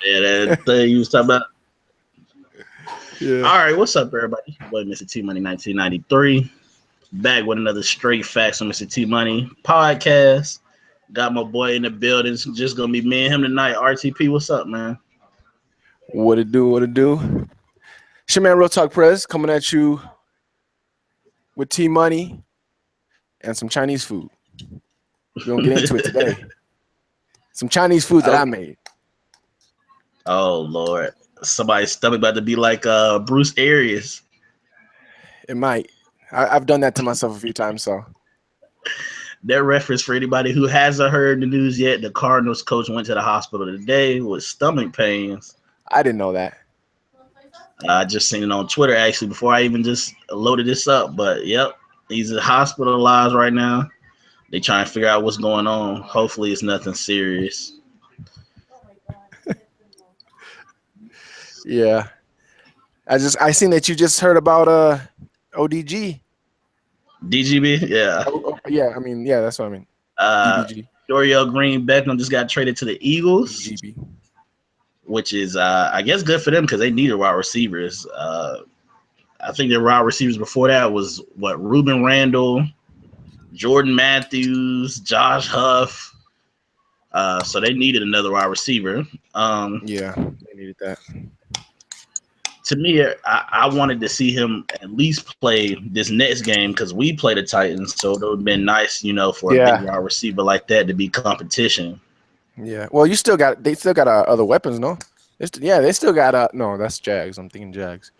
Yeah, that thing you was talking about. Yeah. All right, what's up, everybody? It's your boy, Mr. T Money 1993. Back with another straight facts on Mr. T Money podcast. Got my boy in the building. It's just gonna be me and him tonight. RTP, what's up, man? What it do? What it do? It's your man, Real Talk Press, coming at you with T Money and some Chinese food. We're gonna get into it today. Some Chinese food that I made. Oh Lord, somebody's stomach about to be like Bruce Arias. It might. I've done that to myself a few times. So That reference for anybody who hasn't heard the news yet. The Cardinals coach went to the hospital today with stomach pains. I didn't know that. I just seen it on Twitter actually before I even just loaded this up. But yep, he's hospitalized right now. They trying to figure out what's going on. Hopefully, it's nothing serious. Yeah. I seen that you just heard about ODG. DGB, yeah. Yeah, I mean, yeah, that's what I mean. DBG. Dorial Green Beckham just got traded to the Eagles, DGB. which is I guess good for them because they needed wide receivers. I think their wide receivers before that was Ruben Randall, Jordan Matthews, Josh Huff. So they needed another wide receiver. Yeah, they needed that. To me, I wanted to see him at least play this next game because we play the Titans. So it would have been nice, for a big wide receiver like that to be competition. Yeah. Well, they still got other weapons, no? They still got no, that's Jags. I'm thinking Jags.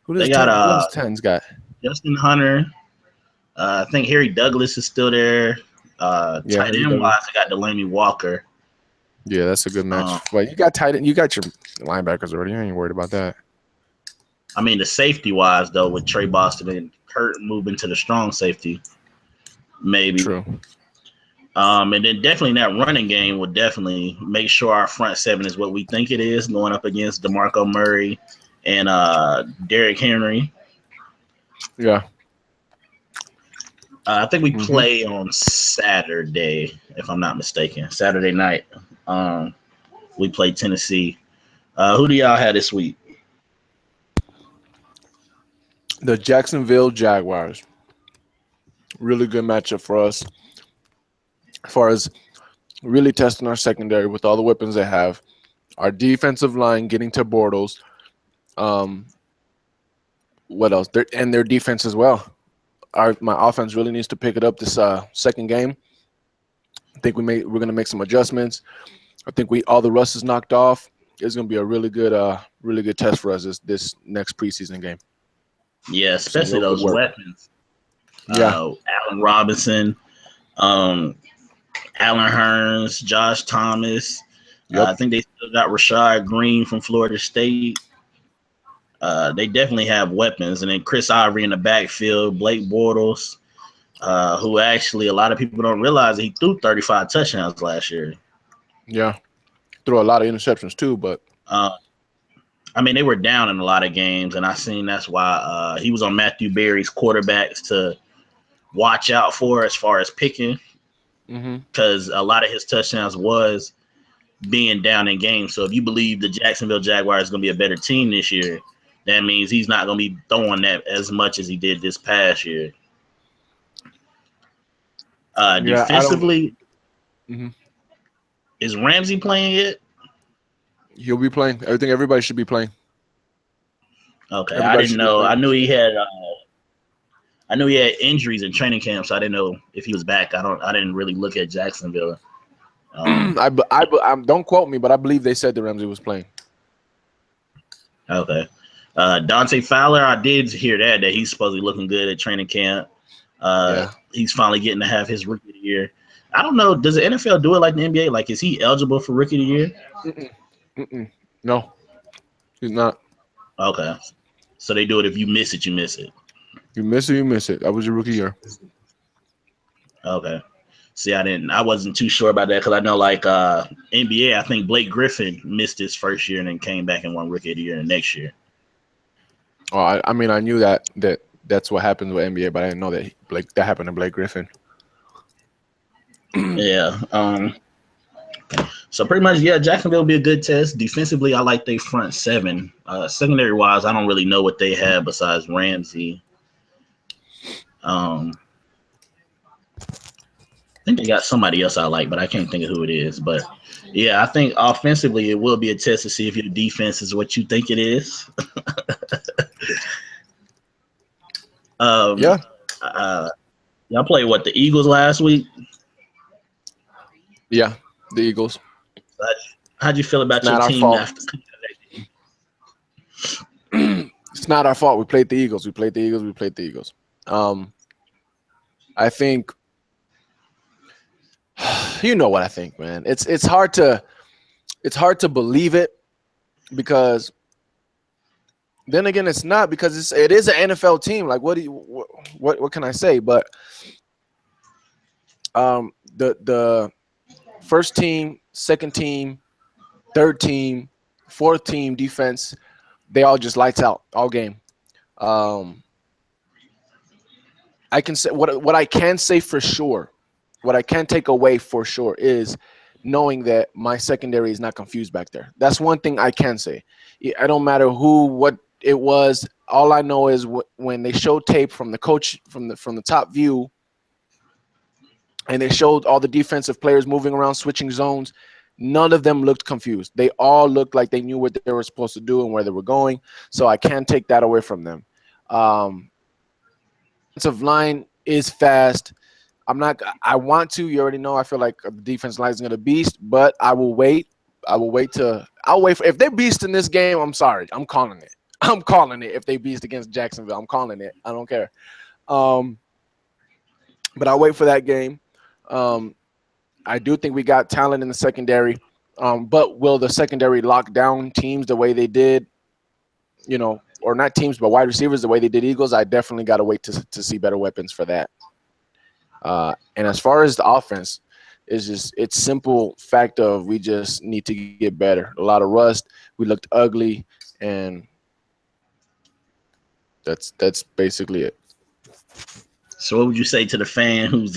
Who does Tens got? Justin Hunter. I think Harry Douglas is still there. Tight end wise, I got Delaney Walker. Yeah, that's a good match. Well, you got tight end, you got your linebackers already. You ain't worried about that. I mean, the safety wise though, with Trey Boston and Kurt moving to the strong safety, maybe. True. And then definitely that running game would definitely make sure our front seven is what we think it is, going up against DeMarco Murray and Derrick Henry. Yeah. I think we play on Saturday, if I'm not mistaken. Saturday night, we play Tennessee. Who do y'all have this week? The Jacksonville Jaguars. Really good matchup for us. As far as really testing our secondary with all the weapons they have. Our defensive line getting to Bortles. What else? Their defense as well. My offense really needs to pick it up this second game. I think we're going to make some adjustments. I think all the rust is knocked off. It's going to be a really good test for us this next preseason game. Yeah, especially those weapons. Yeah, Allen Robinson, Allen Hurns, Josh Thomas. Yep. I think they still got Rashad Green from Florida State. They definitely have weapons. And then Chris Ivory in the backfield, Blake Bortles, who actually a lot of people don't realize he threw 35 touchdowns last year. Yeah, threw a lot of interceptions too, but I mean, they were down in a lot of games, and I seen that's why he was on Matthew Berry's quarterbacks to watch out for as far as picking, because a lot of his touchdowns was being down in games. So if you believe the Jacksonville Jaguars is going to be a better team this year, that means he's not going to be throwing that as much as he did this past year. Defensively, is Ramsey playing yet? He'll be playing. I think everybody should be playing. Okay, I didn't know. I knew he had injuries in training camp, so I didn't know if he was back. I didn't really look at Jacksonville. Don't quote me, but I believe they said that Ramsey was playing. Okay. Dante Fowler, I did hear that he's supposedly looking good at training camp. He's finally getting to have his rookie of the year. I don't know. Does the NFL do it like the NBA? Like, is he eligible for rookie of the year? No, he's not. Okay. So they do it if you miss it, you miss it. You miss it, you miss it. That was your rookie year. Okay. See, I wasn't too sure about that because I know, like, NBA, I think Blake Griffin missed his first year and then came back and won rookie of the year the next year. Oh, I mean, I knew that's what happened with NBA, but I didn't know that that happened to Blake Griffin. Yeah. So pretty much, yeah, Jacksonville will be a good test. Defensively, I like their front seven. Secondary wise, I don't really know what they have besides Ramsey. I think they got somebody else I like, but I can't think of who it is. But yeah, I think offensively it will be a test to see if your defense is what you think it is. Yeah. Y'all played what, the Eagles last week? Yeah, the Eagles. How'd you feel It's about your not our team fault. after? It's not our fault. We played the Eagles. I think, you know what I think, man. It's hard to believe it, because then again it's not, because it is an NFL team. Like, what can I say? But the first team, second team, third team, fourth team defense, they all just lights out all game. I can say what I can say for sure, what I can take away for sure is knowing that my secondary is not confused back there. That's one thing I can say. I don't matter what it was. All I know is when they showed tape from the coach from the top view, and they showed all the defensive players moving around, switching zones, none of them looked confused. They all looked like they knew what they were supposed to do and where they were going. So I can't take that away from them. Defensive line is fast. I want to. You already know. I feel like the defense line is going to beast, but I will wait. I'll wait if they beast in this game. I'm sorry. I'm calling it. If they beast against Jacksonville, I'm calling it. I don't care. But I'll wait for that game. I do think we got talent in the secondary. But will the secondary lock down teams the way they did, or not teams, but wide receivers the way they did Eagles? I definitely got to wait to see better weapons for that. And as far as the offense, it's simple fact of we just need to get better. A lot of rust. We looked ugly, and that's basically it. So what would you say to the fan who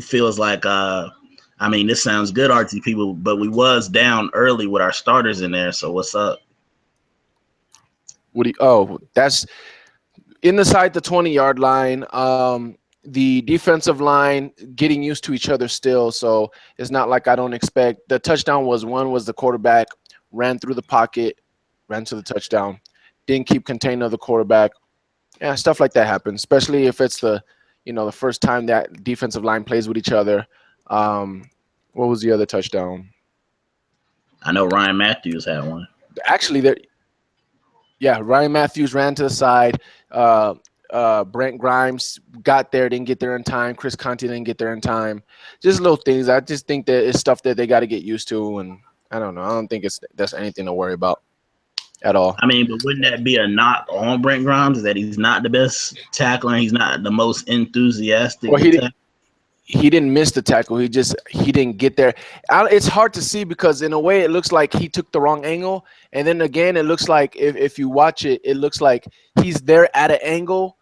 feels like, this sounds good, RT people, but we was down early with our starters in there. So what's up? That's inside the 20-yard line. The defensive line getting used to each other still, so it's not like I don't expect. The touchdown was the quarterback ran through the pocket, ran to the touchdown, didn't keep contained of the quarterback. Yeah, stuff like that happens, especially if it's the first time that defensive line plays with each other. What was the other touchdown? I know Ryan Matthews had one. Actually, Ryan Matthews ran to the side. Brent Grimes got there, didn't get there in time. Chris Conte didn't get there in time. Just little things. I just think that it's stuff that they got to get used to, and I don't know. I don't think that's anything to worry about at all. But wouldn't that be a knock on Brent Grimes, that he's not the best tackler and he's not the most enthusiastic? Well, he didn't miss the tackle. He didn't get there. It's hard to see because in a way it looks like he took the wrong angle, and then again it looks like if you watch it, it looks like he's there at an angle,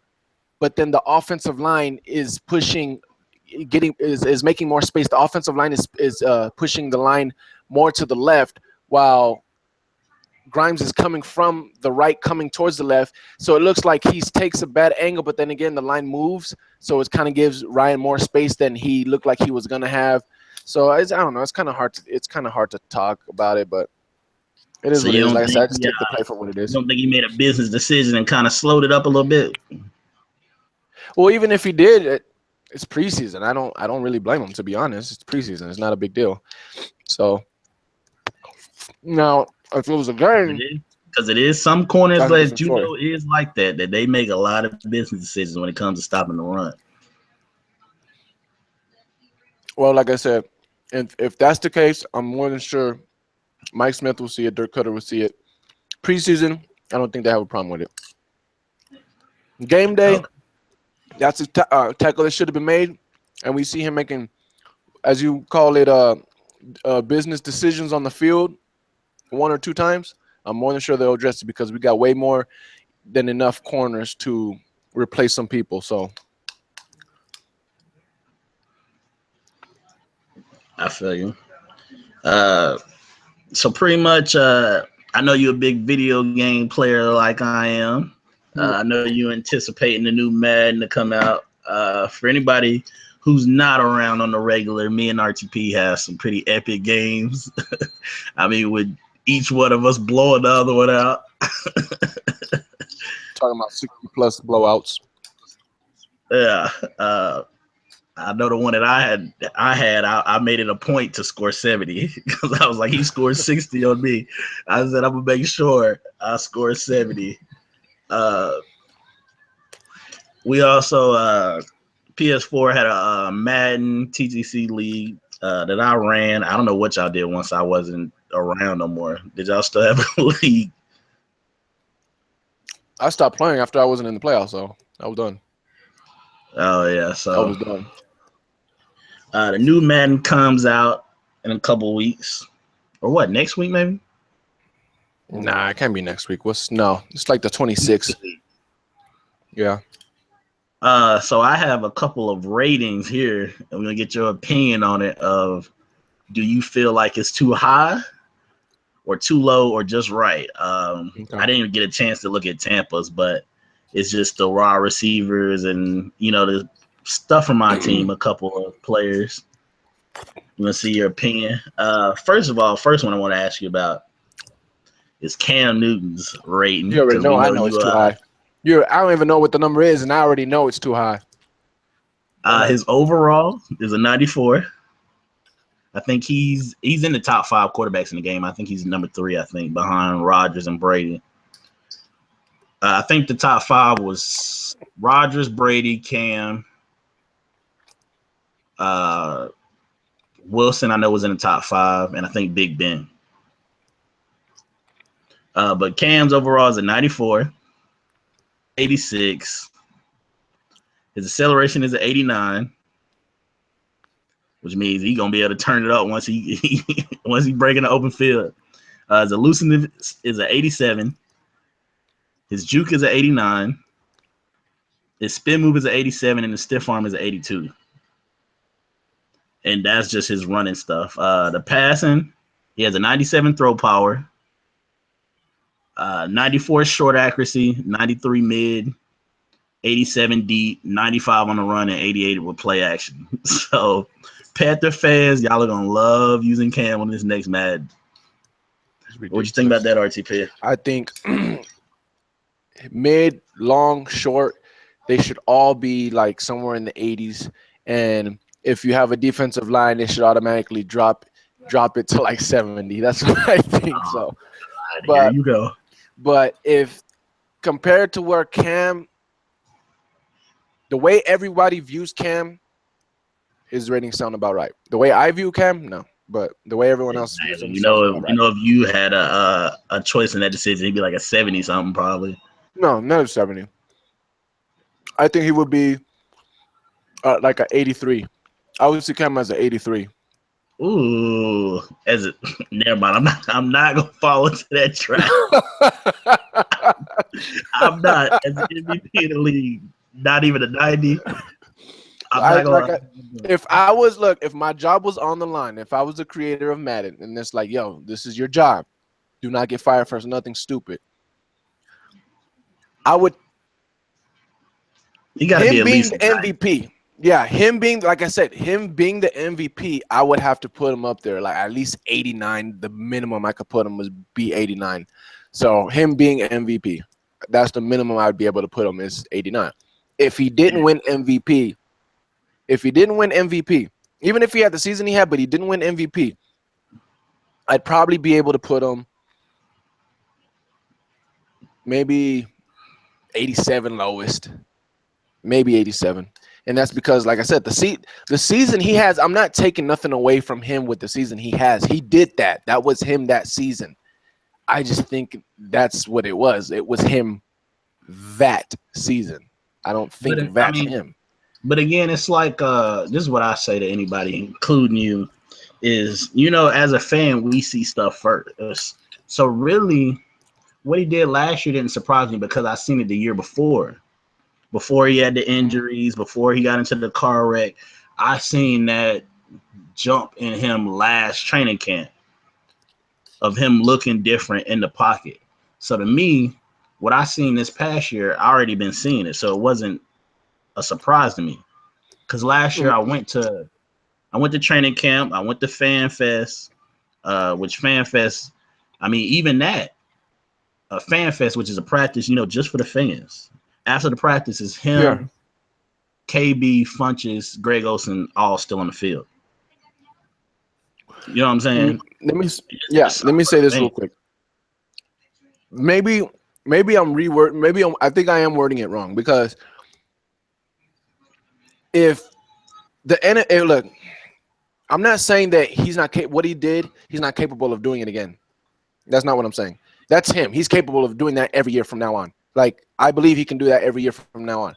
but then the offensive line is pushing, is making more space. The offensive line is pushing the line more to the left, while Grimes is coming from the right, coming towards the left. So it looks like he takes a bad angle, but then again, the line moves. So it kind of gives Ryan more space than he looked like he was going to have. So I don't know. It's kind of hard to talk about it, but it is what it is. Like I said, I just take the play for what it is. You don't think he made a business decision and kind of slowed it up a little bit? Well, even if he did, it's preseason. I don't really blame him, to be honest. It's preseason. It's not a big deal. So now, if it was a game, because it is some corners that is like that they make a lot of business decisions when it comes to stopping the run. Well, like I said, if that's the case, I'm more than sure Mike Smith will see it, Dirk Cutter will see it. Preseason, I don't think they have a problem with it. Game day, that's a tackle that should have been made, and we see him making, as you call it, business decisions on the field one or two times. I'm more than sure they'll address it because we got way more than enough corners to replace some people. So I feel you. So pretty much, I know you're a big video game player like I am. I know you anticipating the new Madden to come out. For anybody who's not around on the regular, me and RTP have some pretty epic games. I mean, with each one of us blowing the other one out. Talking about 60+ blowouts. Yeah. I know the one that I made it a point to score 70 because I was like, he scored 60 on me. I said, I'm going to make sure I score 70. We also, PS4 had a Madden TTC league that I ran. I don't know what y'all did once I wasn't around no more. Did y'all still have a league? I stopped playing after I wasn't in the playoffs, so I was done. Oh, yeah. So I was done. The new Madden comes out in a couple weeks. Or what, next week maybe? Nah, it can't be next week. No, it's like the 26th. Yeah. So I have a couple of ratings here. I'm gonna get your opinion on it. Do you feel like it's too high, or too low, or just right? Okay. I didn't even get a chance to look at Tampa's, but it's just the raw receivers and the stuff from my team. A couple of players. I'm gonna see your opinion. First of all, first one I want to ask you about is Cam Newton's rating. You already know. I know it's too high. I don't even know what the number is, and I already know it's too high. His overall is a 94. I think he's in the top 5 quarterbacks in the game. I think he's number 3. I think behind Rodgers and Brady. I think the top 5 was Rodgers, Brady, Cam, Wilson. I know was in the top 5, and I think Big Ben. But Cam's overall is a 94, 86. His acceleration is an 89, which means he's gonna be able to turn it up once he once he break in the open field. His elusiveness is an 87. His juke is an 89. His spin move is an 87, and his stiff arm is an 82. And that's just his running stuff. The passing, he has a 97 throw power, 94 short accuracy, 93 mid, 87 deep, 95 on the run, and 88 with play action. So, Panther fans, y'all are gonna love using Cam on this next Madden. What you think about that, RTP? I think mid, long, short, they should all be like somewhere in the 80s. And if you have a defensive line, they should automatically drop it to like 70. That's what I think. So, but here you go. But if compared to where Cam, the way everybody views Cam, his ratings sound about right. The way I view Cam, no. But the way everyone else views him, if you had a choice in that decision, he'd be like a 70 something probably. No, not a 70. I think he would be like an 83. I would see Cam as an 83. Ooh, never mind. I'm not gonna fall into that trap. I'm not as an MVP in the league. Not even a 90. If my job was on the line, if I was the creator of Madden, and it's like, yo, this is your job, do not get fired for nothing stupid. I would. You gotta be at least the MVP. Yeah, him being, like I said, him being the MVP, I would have to put him up there, like at least 89. The minimum I could put him would be 89. So him being MVP, that's the minimum I would be able to put him is 89. If he didn't win MVP, even if he had the season he had, but he didn't win MVP, I'd probably be able to put him maybe 87 lowest, maybe 87. And that's because, like I said, the season he has, I'm not taking nothing away from him with the season he has. He did that. That was him that season. I just think that's what it was. It was him that season. I don't think him. But again, it's like this is what I say to anybody, including you, is, as a fan, we see stuff first. So really, what he did last year didn't surprise me because I seen it the year before. Before he had the injuries, before he got into the car wreck, I seen that jump in him last training camp. of him looking different in the pocket. So to me, what I seen this past year, I already been seeing it, so it wasn't a surprise to me. Because last year I went to training camp, I went to Fan Fest, which Fan Fest, I mean, even that, a Fan Fest, which is a practice, just for the fans. After the practice is him, KB, Funches, Greg Olsen, all still on the field. You know what I'm saying? Let me say this real quick. Maybe I'm rewording. I think I am wording it wrong, because if the NFL, look, I'm not saying that he's not what he did, he's not capable of doing it again. That's not what I'm saying. That's him. He's capable of doing that every year from now on. Like, I believe he can do that every year from now on.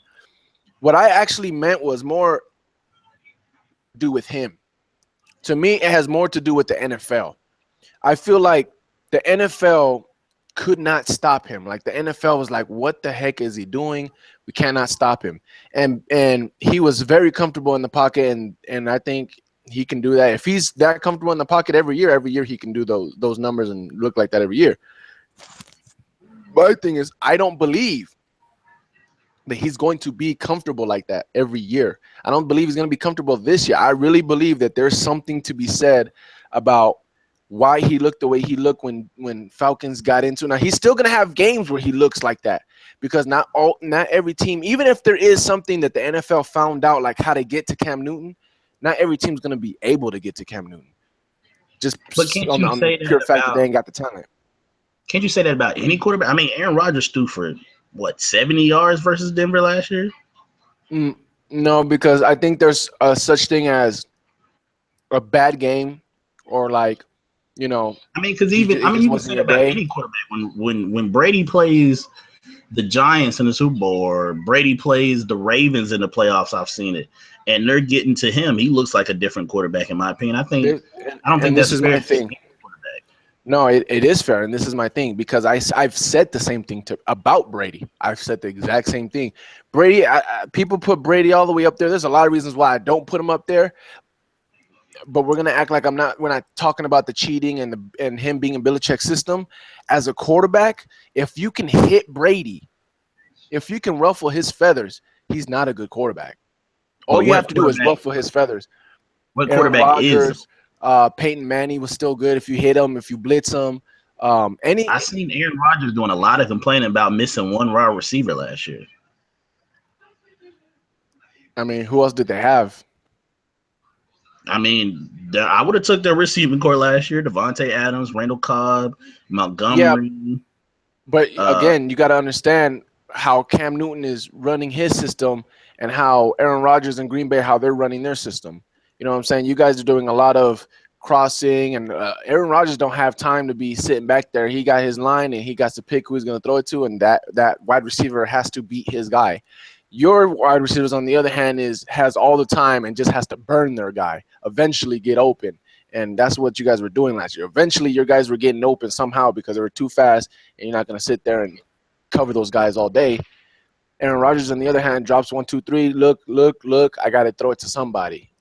What I actually meant was more to do with him. To me, it has more to do with the NFL. I feel like the NFL could not stop him. Like, the NFL was like, what the heck is he doing? We cannot stop him. And he was very comfortable in the pocket, and I think he can do that. If he's that comfortable in the pocket every year he can do those numbers and look like that every year. My thing is, I don't believe that he's going to be comfortable like that every year. I don't believe he's going to be comfortable this year. I really believe that there's something to be said about why he looked the way he looked when Falcons got into. Now, he's still going to have games where he looks like that, because not every team, even if there is something that the NFL found out, like how to get to Cam Newton, not every team's going to be able to get to Cam Newton. Just on the pure fact that they ain't got the talent. Can't you say that about any quarterback? I mean, Aaron Rodgers threw for, 70 yards versus Denver last year? No, because I think there's such thing as a bad game, or like, I mean, because you can say that about any quarterback. When Brady plays the Giants in the Super Bowl, or Brady plays the Ravens in the playoffs, I've seen it, and they're getting to him, he looks like a different quarterback, in my opinion. I don't think that's fair. No, it is fair, and this is my thing, because I've said the same thing about Brady. I've said the exact same thing. Brady, people put Brady all the way up there. There's a lot of reasons why I don't put him up there, but we're gonna act like we're not talking about the cheating and him being in Belichick's system. As a quarterback, if you can hit Brady, if you can ruffle his feathers, he's not a good quarterback. All you have to do is ruffle his feathers. What quarterback is? Peyton Manning was still good if you hit him, if you blitz him. I seen Aaron Rodgers doing a lot of complaining about missing one raw receiver last year. I mean, who else did they have? I mean, I would have took their receiving core last year: Devontae Adams, Randall Cobb, Montgomery. Yeah, but again, you got to understand how Cam Newton is running his system and how Aaron Rodgers and Green Bay, how they're running their system. You know what I'm saying? You guys are doing a lot of crossing, and Aaron Rodgers don't have time to be sitting back there. He got his line, and he got to pick who he's going to throw it to, and that wide receiver has to beat his guy. Your wide receivers, on the other hand, has all the time and just has to burn their guy, eventually get open, and that's what you guys were doing last year. Eventually, your guys were getting open somehow because they were too fast, and you're not going to sit there and cover those guys all day. Aaron Rodgers, on the other hand, drops 1, 2, 3. Look, I got to throw it to somebody.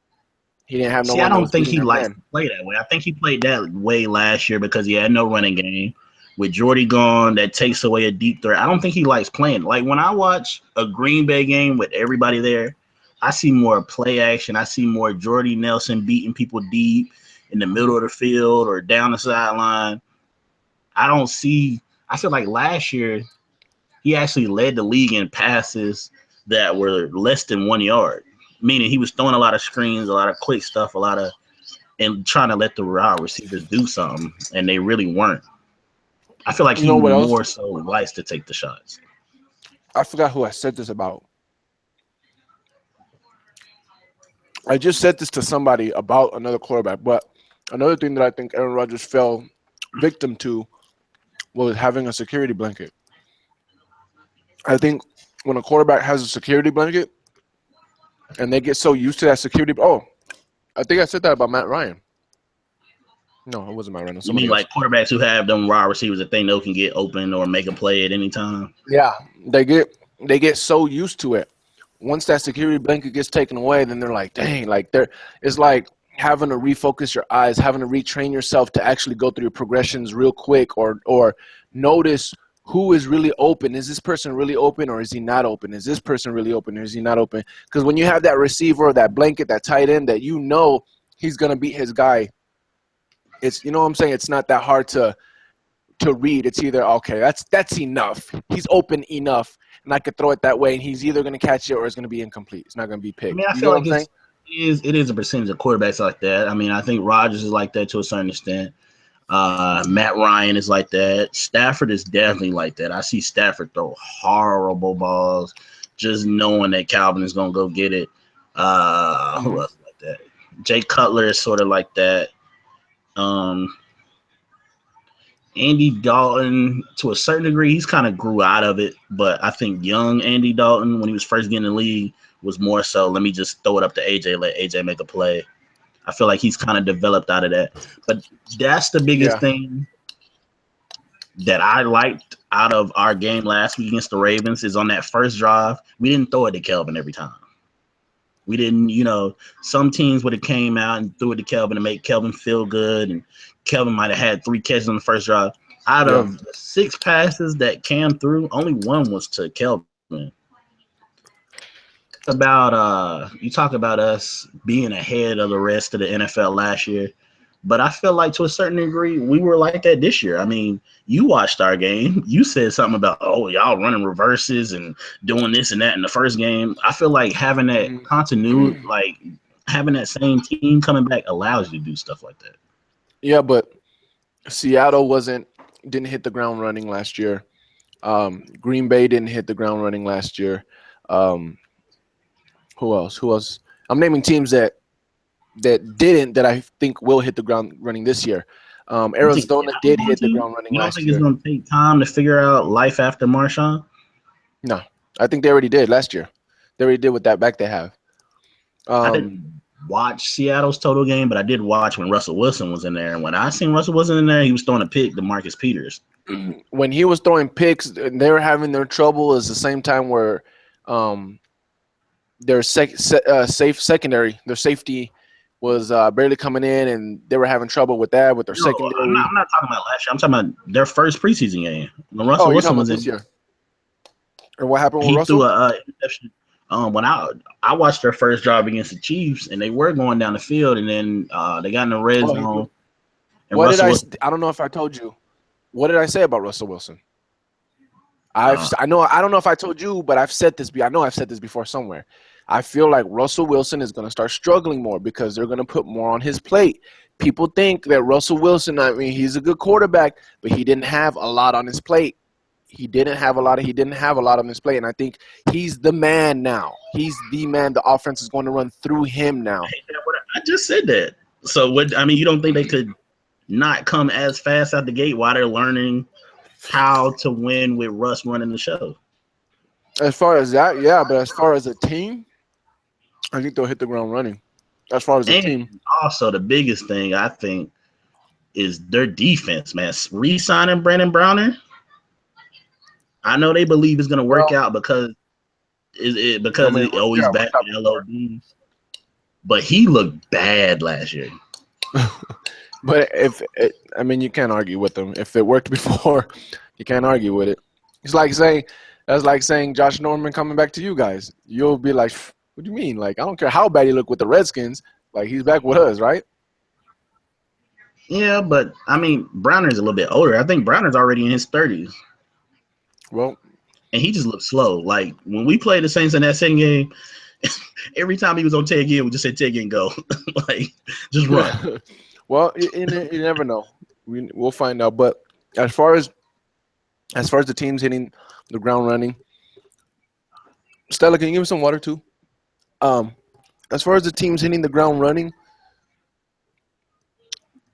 He didn't have no. I don't think he likes to play that way. I think he played that way last year because he had no running game. With Jordy gone, that takes away a deep threat. I don't think he likes playing. Like, when I watch a Green Bay game with everybody there, I see more play action. I see more Jordy Nelson beating people deep in the middle of the field or down the sideline. I feel like last year he actually led the league in passes that were less than 1 yard. Meaning he was throwing a lot of screens, a lot of quick stuff, and trying to let the raw receivers do something, and they really weren't. I feel like he more so likes to take the shots. I forgot who I said this about. I just said this to somebody about another quarterback, but another thing that I think Aaron Rodgers fell victim to was having a security blanket. I think when a quarterback has a security blanket, and they get so used to that security. Oh, I think I said that about Matt Ryan. No, it wasn't Matt Ryan. You mean like quarterbacks who have them raw receivers that they know can get open or make a play at any time? Yeah, they get so used to it. Once that security blanket gets taken away, then they're like, dang, it's like having to refocus your eyes, having to retrain yourself to actually go through your progressions real quick, or notice who is really open. Is this person really open, or is he not open? Is this person really open, or is he not open? Because when you have that receiver, that blanket, that tight end that you know he's going to beat his guy, it's, you know what I'm saying, it's not that hard to read. It's either, okay, that's enough. He's open enough, and I could throw it that way, and he's either going to catch it or it's going to be incomplete. It's not going to be picked. I mean, I feel like it is a percentage of quarterbacks like that. I mean, I think Rodgers is like that to a certain extent. Matt Ryan is like that. Stafford is definitely like that. I see Stafford throw horrible balls, just knowing that Calvin is going to go get it. Who else is like that? Jay Cutler is sort of like that. Andy Dalton, to a certain degree, he's kind of grew out of it. But I think young Andy Dalton, when he was first getting in the league, was more so, let me just throw it up to AJ, let AJ make a play. I feel like he's kind of developed out of that. But that's the biggest thing that I liked out of our game last week against the Ravens is on that first drive, we didn't throw it to Kelvin every time. We didn't, some teams would have came out and threw it to Kelvin to make Kelvin feel good, and Kelvin might have had 3 catches on the first drive. Out of the 6 passes that Cam threw, only 1 was to Kelvin. You talk about us being ahead of the rest of the NFL last year, but I feel like to a certain degree we were like that this year. I mean, you watched our game. You said something about, oh, y'all running reverses and doing this and that in the first game. I feel like having that continuity, like having that same team coming back allows you to do stuff like that. Yeah, but Seattle didn't hit the ground running last year. Green Bay didn't hit the ground running last year. Who else? I'm naming teams that I think will hit the ground running this year. Arizona did hit the ground running last year. You don't think it's going to take time to figure out life after Marshawn? No, I think they already did last year. They already did with that back they have. I didn't watch Seattle's total game, but I did watch when Russell Wilson was in there. And when I seen Russell Wilson in there, he was throwing a pick to Marcus Peters. When he was throwing picks, they were having their trouble is the same time where their safe secondary, their safety was barely coming in, and they were having trouble with that with their secondary. I'm not talking about last year. I'm talking about their first preseason game. When Russell Wilson was this year. Or what happened with he Russell? Threw a interception. When I watched their first drive against the Chiefs, and they were going down the field, and then they got in the red zone. I don't know if I told you. What did I say about Russell Wilson? I don't know if I told you, but I've said this. I know I've said this before somewhere. I feel like Russell Wilson is going to start struggling more because they're going to put more on his plate. People think that Russell Wilson, I mean, he's a good quarterback, but he didn't have a lot on his plate. He didn't have a lot on his plate, and I think he's the man now. He's the man. The offense is going to run through him now. I just said that. So you don't think they could not come as fast out the gate while they're learning how to win with Russ running the show? As far as that, yeah, but as far as a team, I think they'll hit the ground running. As far as a team. Also, the biggest thing I think is their defense, man. Re-signing Brandon Browner, I know they believe it's going to work out because he's back in LOD. But he looked bad last year. But you can't argue with them. If it worked before, you can't argue with it. It's like saying Josh Norman coming back to you guys. You'll be like, what do you mean? Like, I don't care how bad he looked with the Redskins. Like, he's back with us, right? Yeah, but, I mean, Browner's a little bit older. I think Browner's already in his 30s. Well. And he just looked slow. Like, when we played the Saints in that second game, every time he was on Ted Ginn, we just said, Ted Ginn, go. Like, just run. Well, you never know. We'll find out. But as far as the teams hitting the ground running, Stella, can you give me some water too? As far as the teams hitting the ground running,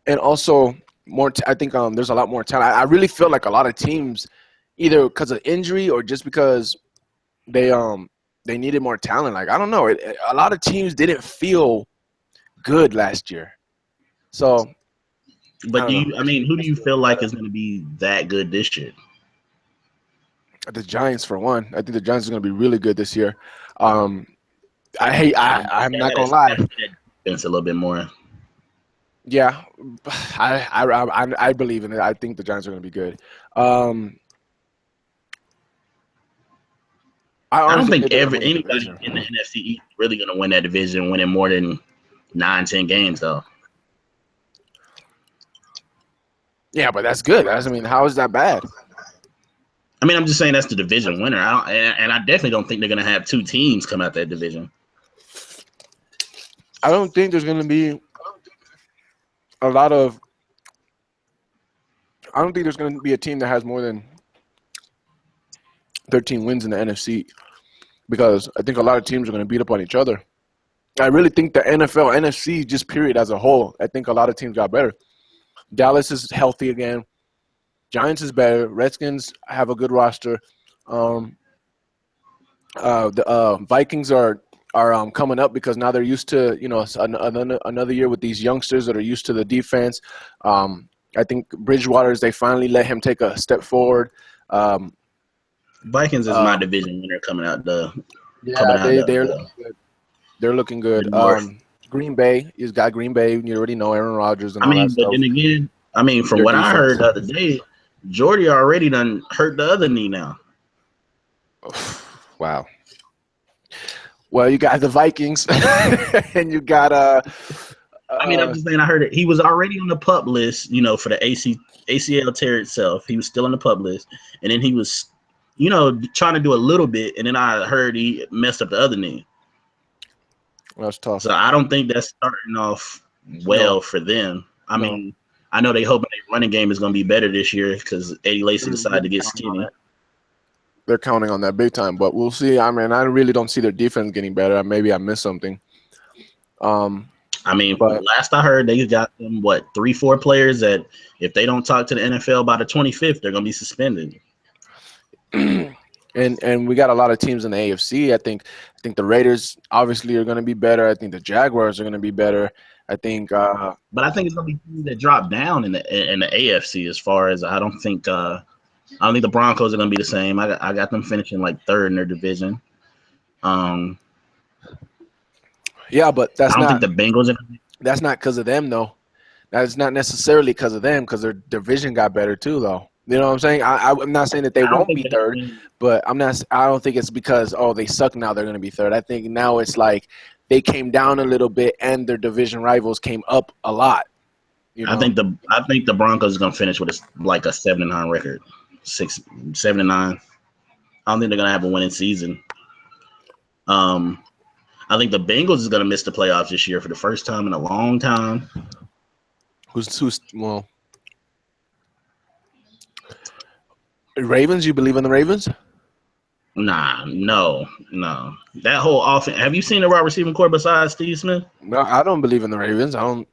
and also more, I think there's a lot more talent. I really feel like a lot of teams, either because of injury or just because they needed more talent. Like, I don't know, a lot of teams didn't feel good last year. So, but who do you feel like is going to be that good this year? The Giants, for one. I think the Giants are going to be really good this year. I'm not going to lie. It's a little bit more. Yeah, I believe in it. I think the Giants are going to be good. I I don't honestly think think they're going to win the anybody division. in the NFC East is really going to win that division, winning more than 9-10 games, though. Yeah, but that's good. I mean, how is that bad? I mean, I'm just saying that's the division winner. I definitely don't think they're going to have two teams come out that division. I don't think there's going to be a lot of. I don't think there's going to be a team that has more than 13 wins in the NFC, because I think a lot of teams are going to beat up on each other. I really think the NFL, NFC, just period as a whole, I think a lot of teams got better. Dallas is healthy again. Giants is better. Redskins have a good roster. The Vikings are coming up because now they're used to, another year with these youngsters that are used to the defense. I think Bridgewater's, they finally let him take a step forward. Vikings is my division winner coming out the they're looking good. Green Bay, he's got Green Bay. You already know Aaron Rodgers and all that stuff. But then again, from what I heard the other day, Jordy already done hurt the other knee now. Wow. Well, you got the Vikings, and you got I'm just saying, I heard it. He was already on the PUP list, for the ACL tear itself. He was still on the PUP list, and then he was, trying to do a little bit, and then I heard he messed up the other knee. That's tough. So I don't think that's starting off well for them. I mean, I know they hoping their running game is going to be better this year because Eddie Lacy decided to get skinny. They're counting on that big time, but we'll see. I mean, I really don't see their defense getting better. Maybe I missed something. But last I heard, they got them 3-4 players that if they don't talk to the NFL by the 25th, they're going to be suspended. And we got a lot of teams in the AFC. I think the Raiders obviously are going to be better. I think the Jaguars are going to be better. I think, but I think it's going to be teams that drop down in the AFC. As far as I don't think the Broncos are going to be the same. I got them finishing third in their division. Yeah, but I don't think the Bengals are. That's not because of them, though. That's not necessarily because of them, because their division got better too, though. You know what I'm saying? I'm not saying that they won't be third, but I don't think it's because they suck now they're going to be third. I think now it's like they came down a little bit and their division rivals came up a lot. I think the Broncos are going to finish with a 7-9 record, 7-9. I don't think they're going to have a winning season. I think the Bengals is going to miss the playoffs this year for the first time in a long time. Ravens? You believe in the Ravens? Nah, no. That whole offense. Have you seen the wide receiving core besides Steve Smith? No, I don't believe in the Ravens. I don't.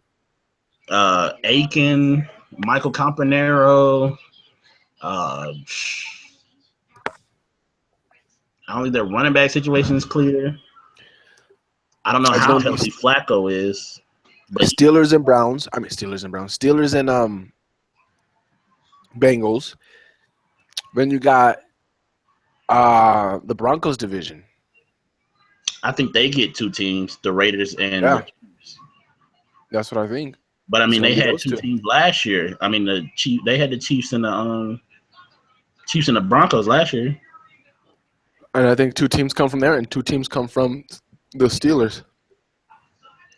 Aiken, Michael Campanero. I don't think their running back situation is clear. I don't know how healthy Flacco is. But Steelers and Browns. Steelers and Bengals. Then you got the Broncos division. I think they get two teams, the Raiders and the Chiefs. That's what I think. But they had two teams last year. They had the Chiefs and the Broncos last year. And I think two teams come from there, and two teams come from the Steelers.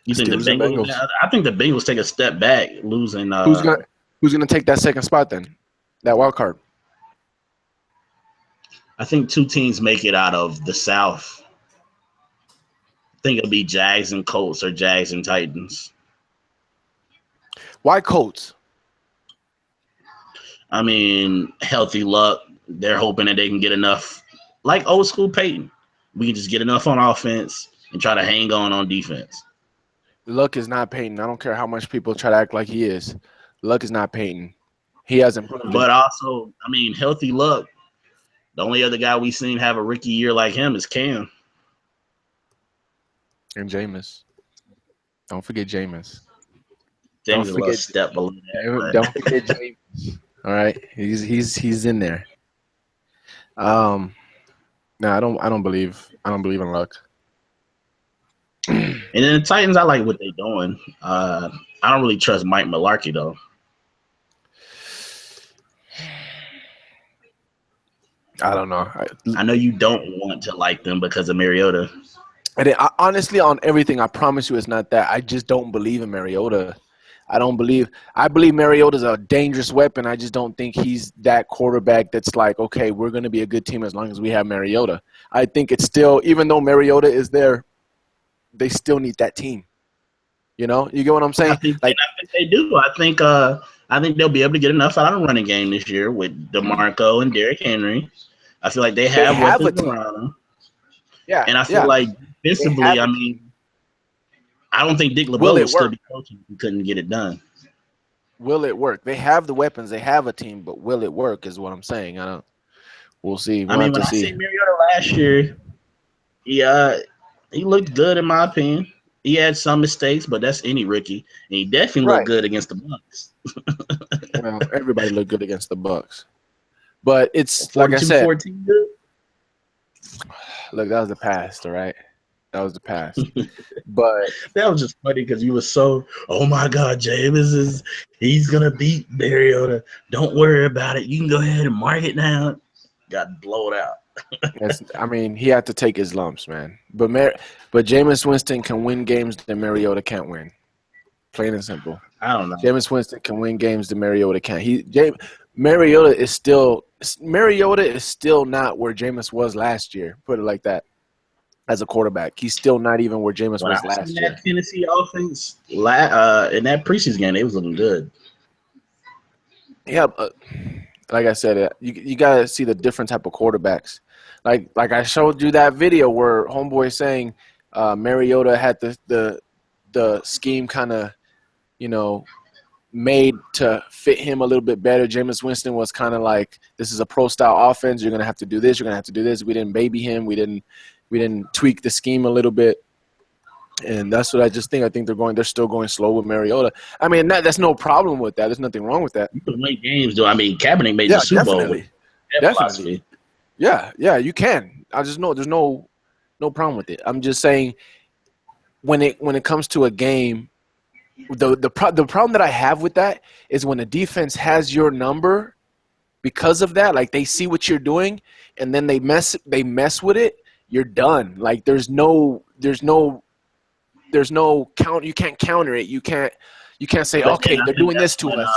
You think Steelers the Bengals? I think the Bengals take a step back, losing. Who's gonna take that second spot then? That wild card. I think two teams make it out of the South. I think it'll be Jags and Colts or Jags and Titans. Why Colts? Healthy luck. They're hoping that they can get enough, like old school Peyton. We can just get enough on offense and try to hang on defense. Luck is not Peyton. I don't care how much people try to act like he is. Luck is not Peyton. He hasn't proven. But also, healthy luck. The only other guy we've seen have a rookie year like him is Cam. And Jameis. Don't forget Jameis. Jameis is a step below that. Don't forget Jameis. All right, he's in there. No, I don't believe in luck. And then the Titans, I like what they're doing. I don't really trust Mike Mularkey though. I don't know. I know you don't want to like them because of Mariota. And honestly, on everything, I promise you, it's not that. I just don't believe in Mariota. I believe Mariota's a dangerous weapon. I just don't think he's that quarterback that's like, okay, we're going to be a good team as long as we have Mariota. I think it's still, even though Mariota is there, they still need that team. You know, you get what I'm saying? I think they do. I think they'll be able to get enough out of the running game this year with DeMarco and Derrick Henry. I feel like they have weapons around them. Yeah, and I feel like defensively, I mean, I don't think Dick LeBeau would still be coaching if he couldn't get it done. Will it work? They have the weapons. They have a team, but will it work is what I'm saying. We'll see. I mean, when I see Mariota last year, he looked good in my opinion. He had some mistakes, but that's any rookie. And he definitely looked good against the Bucs. Well, everybody looked good against the Bucs. But it's like I said. 14 good? Look, that was the past, all right? That was the past. But that was just funny because you were so, oh my God, Jameis he's gonna beat Mariota. Don't worry about it. You can go ahead and mark it down. Got blown out. I mean, he had to take his lumps, man. But Jameis Winston can win games that Mariota can't win. Plain and simple. I don't know. Jameis Winston can win games that Mariota can't. Mariota is still not where Jameis was last year. Put it like that. As a quarterback, he's still not even where Jameis was last year. That Tennessee offense, in that preseason game, they was looking good. Yeah, like I said, you gotta see the different type of quarterbacks. Like I showed you that video where homeboy saying Mariota had the scheme kind of, made to fit him a little bit better. Jameis Winston was kind of like, this is a pro style offense. You're gonna have to do this. You're gonna have to do this. We didn't baby him. We didn't tweak the scheme a little bit. And that's what I just think. I think they're still going slow with Mariota. I mean, that's no problem with that. There's nothing wrong with that. You can win games, though. I mean, Kaepernick made the Super Bowl. Definitely. Yeah, you can. I just know there's no problem with it. I'm just saying when it comes to a game, the problem that I have with that is when the defense has your number because of that, like they see what you're doing and then they mess with it, you're done. Like there's no count. You can't counter it. You can't say, okay, they're doing this to us.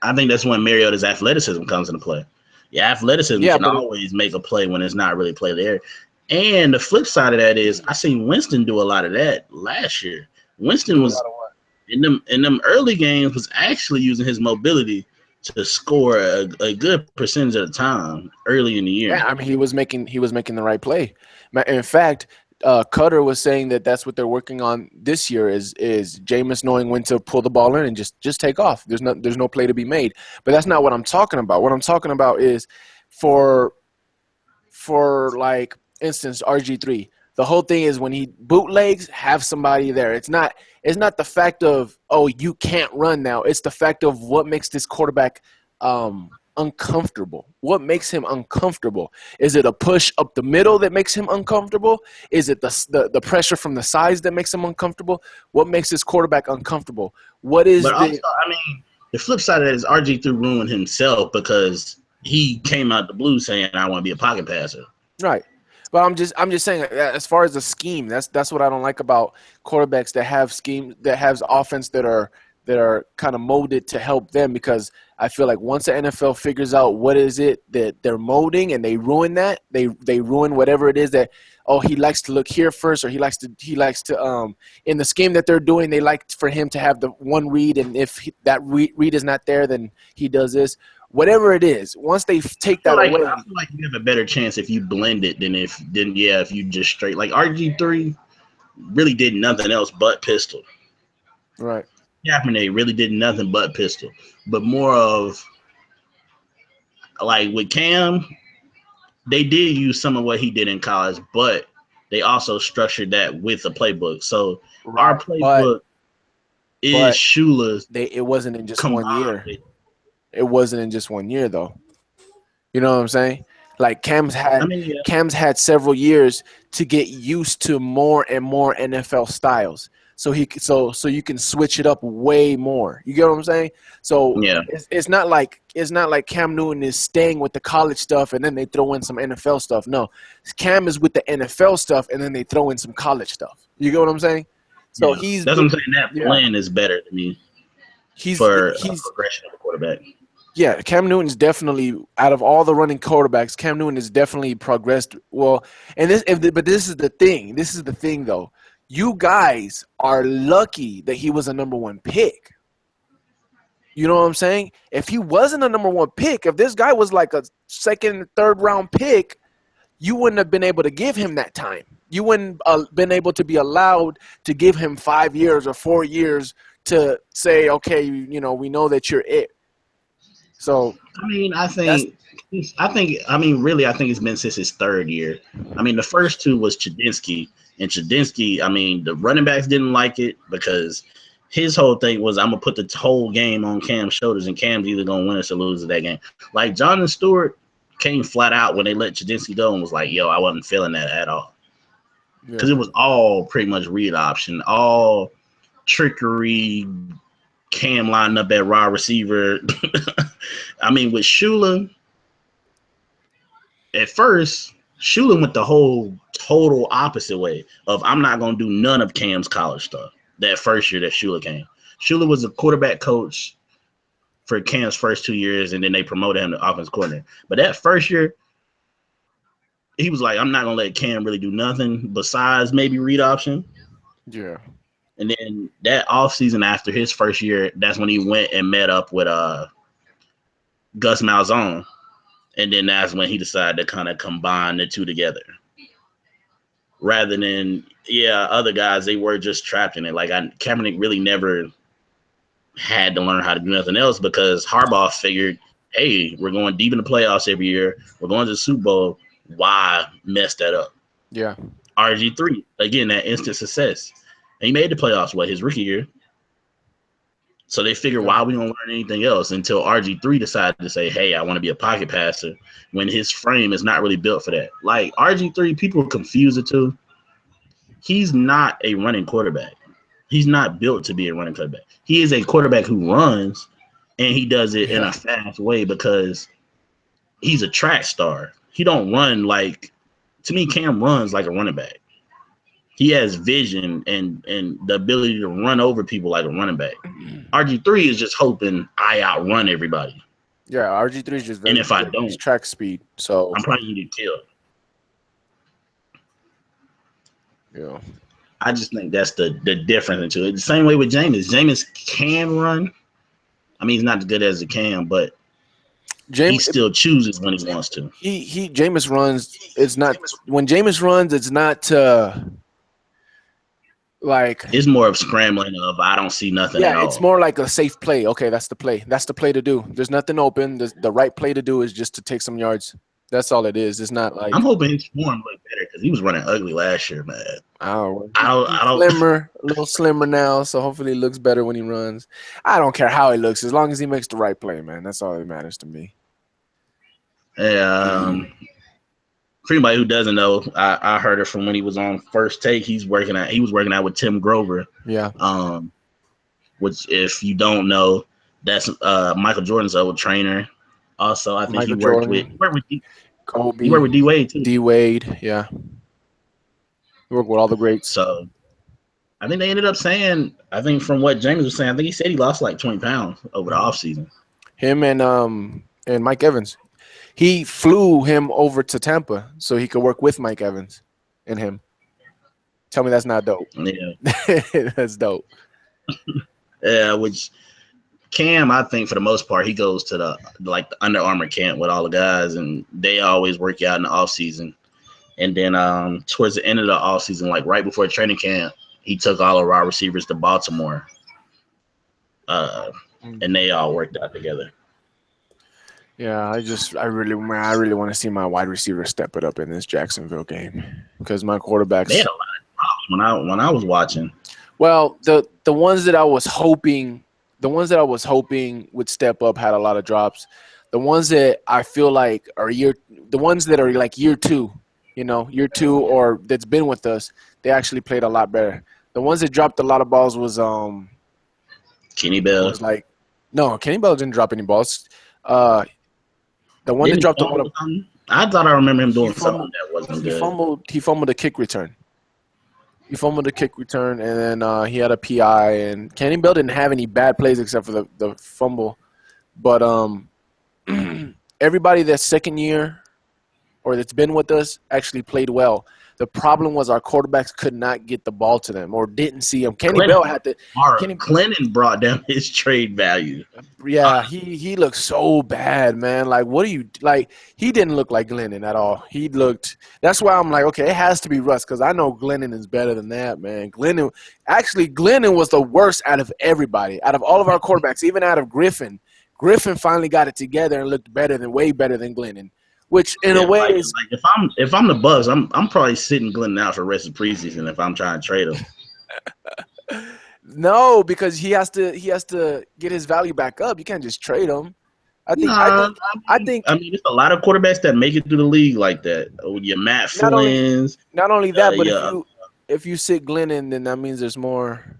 I think that's when Mariota's athleticism comes into play. Yeah, athleticism can always make a play when it's not really play there. And the flip side of that is I seen Winston do a lot of that last year. Winston was in them early games was actually using his mobility to score a good percentage of the time early in the year. Yeah, I mean he was making the right play. In fact, Cutter was saying that that's what they're working on this year is Jameis knowing when to pull the ball in and just take off. There's no play to be made. But that's not what I'm talking about. What I'm talking about is for like instance RG3. The whole thing is when he bootlegs, have somebody there. It's not the fact of, oh, you can't run now. It's the fact of what makes this quarterback uncomfortable. What makes him uncomfortable? Is it a push up the middle that makes him uncomfortable? Is it the pressure from the sides that makes him uncomfortable? What makes this quarterback uncomfortable? Also, I mean, the flip side of that is RG3 ruined himself because he came out the blue saying, I want to be a pocket passer. Right. But I'm just saying, as far as the scheme, that's what I don't like about quarterbacks that have scheme, that has offense that are kind of molded to help them, because I feel like once the NFL figures out what is it that they're molding and they ruin that, they ruin whatever it is that, oh, he likes to look here first, or he likes to in the scheme that they're doing, they like for him to have the one read, and if that read is not there, then he does this. Whatever it is, once they take that away, I feel like you have a better chance if you blend it than if you just straight, like RG3 really did nothing else but pistol. Right. Kaepernick really did nothing but pistol, but more of like with Cam, they did use some of what he did in college, but they also structured that with a playbook. So our playbook is Shula's. It wasn't in just 1 year. It wasn't in just 1 year, though. You know what I'm saying? Like Cam's had several years to get used to more and more NFL styles. so you can switch it up way more. You get what I'm saying? So Yeah. it's not like Cam Newton is staying with the college stuff and then they throw in some NFL stuff. No, Cam is with the NFL stuff and then they throw in some college stuff. You get what I'm saying? So that's what I'm saying. That blend is better to me for progression of a quarterback. Yeah, Cam Newton's definitely, out of all the running quarterbacks, Cam Newton has definitely progressed well. And but this is the thing. This is the thing, though. You guys are lucky that he was a number 1 pick. You know what I'm saying? If he wasn't a number 1 pick, if this guy was like a 2nd, 3rd round pick, you wouldn't have been able to give him that time. You wouldn't been able to be allowed to give him 5 years or 4 years to say, okay, we know that you're it. So really, I think it's been since his 3rd year. I mean, the first 2 was Chudinski, and Chudinski, I mean, the running backs didn't like it because his whole thing was, I'm gonna put the whole game on Cam's shoulders, and Cam's either gonna win us or lose that game. Like Jonathan Stewart came flat out when they let Chudinski go and was like, "Yo, I wasn't feeling that at all," because it was all pretty much read option, all trickery. Cam lining up at wide receiver. I mean, with Shula, at first, Shula went the whole total opposite way of, I'm not going to do none of Cam's college stuff. That first year that Shula came. Shula was a quarterback coach for Cam's first 2 years, and then they promoted him to offensive coordinator. But that first year, he was like, I'm not going to let Cam really do nothing besides maybe read option. Yeah. And then that offseason after his first year, that's when he went and met up with Gus Malzahn. And then that's when he decided to kind of combine the 2 together. Rather than, other guys, they were just trapped in it. Like, Kaepernick really never had to learn how to do nothing else because Harbaugh figured, hey, we're going deep in the playoffs every year. We're going to the Super Bowl. Why mess that up? Yeah. RG3, again, that instant success. And he made the playoffs, his rookie year. So they figured, why we don't learn anything else until RG3 decided to say, hey, I want to be a pocket passer when his frame is not really built for that. Like RG3, people confuse the two. He's not a running quarterback. He's not built to be a running quarterback. He is a quarterback who runs, and he does it in a fast way because he's a track star. He don't run like, to me, Cam runs like a running back. He has vision and the ability to run over people like a running back. RG3 is just hoping I outrun everybody. Yeah, RG3 is just very and if I don't, his track speed. So I'm probably gonna get killed. Yeah. I just think that's the difference into it. The same way with Jameis. Jameis can run. I mean, he's not as good as he can, but he still chooses when he wants to. Jameis runs. It's not when Jameis runs. It's not like it's more of scrambling of I don't see nothing at all. It's more like a safe play. Okay, that's the play. That's the play to do. There's nothing open. The right play to do is just to take some yards. That's all it is. It's not like I'm hoping his form look better because he was running ugly last year, man. I don't slimmer, a little slimmer now, so hopefully he looks better when he runs. I don't care how he looks as long as he makes the right play, man. That's all that matters to me. Yeah. For anybody who doesn't know, I heard it from when he was on First Take. He was working out with Tim Grover. Yeah. Which, if you don't know, that's Michael Jordan's old trainer. Also, I think he worked with Kobe. He worked with D Wade too. D Wade, yeah. He worked with all the greats. So I think they ended up saying, I think from what James was saying, I think he said he lost like 20 pounds over the offseason. Him and Mike Evans. He flew him over to Tampa so he could work with Mike Evans and him. Tell me that's not dope. Yeah. That's dope. Yeah, which Cam, I think for the most part, he goes to the Under Armour camp with all the guys, and they always work out in the off season. And then towards the end of the off season, like right before training camp, he took all of our receivers to Baltimore, and they all worked out together. Yeah, I really want to see my wide receiver step it up in this Jacksonville game because my quarterbacks. They had a lot of problems when I was watching. Well, the ones that I was hoping would step up had a lot of drops. The ones that I feel like are year two, year two or that's been with us, they actually played a lot better. The ones that dropped a lot of balls was Kenny Bell. was like, no, Kenny Bell didn't drop any balls. The one that dropped a lot of. I thought I remember him doing something that wasn't good. He fumbled a kick return. He fumbled a kick return, and then he had a PI. And Kenny Bell didn't have any bad plays except for the fumble. But everybody that's second year or that's been with us actually played well. The problem was our quarterbacks could not get the ball to them or didn't see them. Bell had to. Clinton brought down his trade value. Yeah, he looked so bad, man. Like, what do you like? He didn't look like Glennon at all. He looked. That's why I'm like, okay, it has to be Russ because I know Glennon is better than that, man. Glennon was the worst out of everybody, out of all of our quarterbacks, even out of Griffin. Griffin finally got it together and looked way better than Glennon. Which in a way is like if I'm the Bucks, I'm probably sitting Glennon out for the rest of preseason if I'm trying to trade him. No, because he has to get his value back up. You can't just trade him. I think there's a lot of quarterbacks that make it through the league like that. Your Matt Flynn's. Not only that, but if you sit Glennon, then that means there's more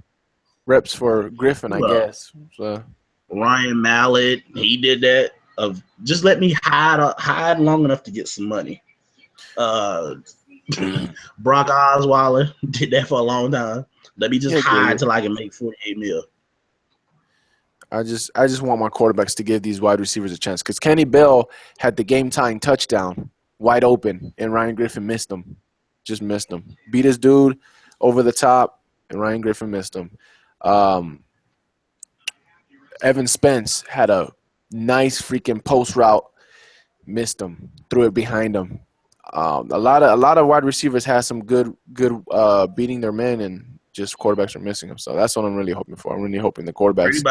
reps for Griffin, I guess. So Ryan Mallett, he did that. Of just let me hide long enough to get some money. Brock Osweiler did that for a long time. Let me just hide till I can make $48 million. I just want my quarterbacks to give these wide receivers a chance because Kenny Bell had the game-tying touchdown wide open, and Ryan Griffin missed him. Just missed him. Beat his dude over the top, and Ryan Griffin missed him. Evan Spence had a nice freaking post route, missed him, threw it behind him. A lot of wide receivers have some good beating their men, and just quarterbacks are missing them. So that's what I'm really hoping for. I'm really hoping the quarterbacks.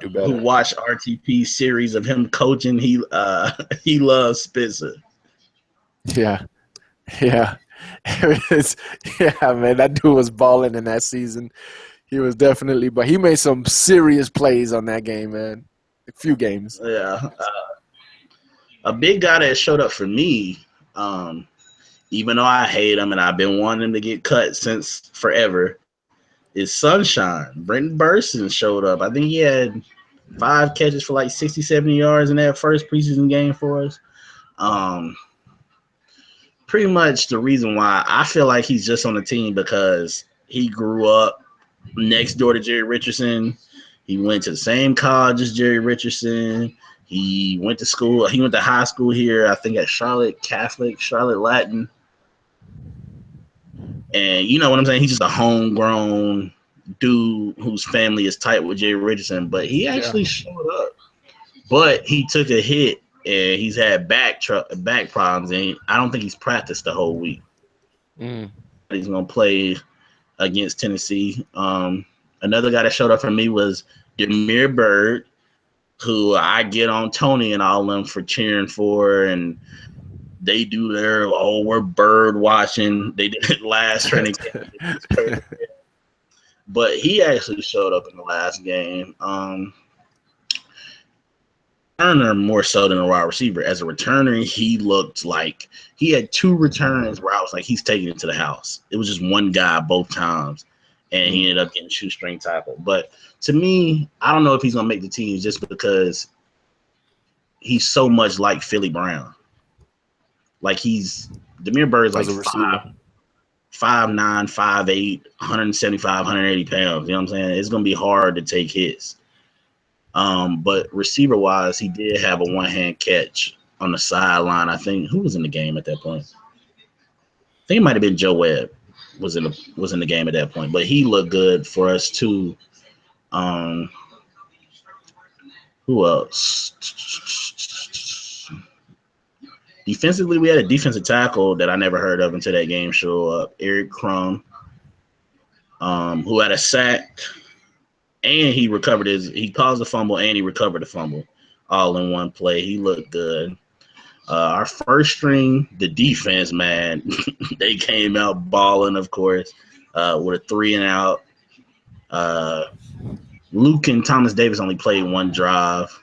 Everybody who watched RTP series of him coaching, he loves Spencer. Yeah, man, that dude was balling in that season. He was definitely, but he made some serious plays on that game, man. A few games. Yeah. A big guy that showed up for me, even though I hate him and I've been wanting him to get cut since forever, is Sunshine. Brenton Burson showed up. I think he had 5 catches for like 60, 70 yards in that first preseason game for us. Pretty much the reason why I feel like he's just on the team because he grew up next door to Jerry Richardson. He went to the same college as Jerry Richardson. He went to school. He went to high school here, I think at Charlotte Catholic, Charlotte Latin. And you know what I'm saying? He's just a homegrown dude whose family is tight with Jerry Richardson. But he actually showed up. But he took a hit, and he's had back problems. And I don't think he's practiced the whole week. He's going to play against Tennessee. Another guy that showed up for me was Demir Bird, who I get on Tony and all of them for cheering for, and they do their we're bird watching. They did it last training camp. But he actually showed up in the last game. Returner more so than a wide receiver. As a returner, he looked like he had 2 returns where I was like, he's taking it to the house. It was just one guy both times, and he ended up getting shoestring tackle. But to me, I don't know if he's going to make the team just because he's so much like Philly Brown. Like Demir Bird's like 5'9", 5'8", 175, 180 pounds. You know what I'm saying? It's going to be hard to take hits. But receiver-wise, he did have a one-hand catch on the sideline. I think who was in the game at that point? I think it might have been Joe Webb was in the game at that point. But he looked good for us too. Who else? Defensively, we had a defensive tackle that I never heard of until that game showed up. Eric Crum, who had a sack. And he caused the fumble and he recovered the fumble all in one play. He looked good. Our first string, the defense, man, they came out balling, of course, with a 3-and-out. Luke and Thomas Davis only played one drive.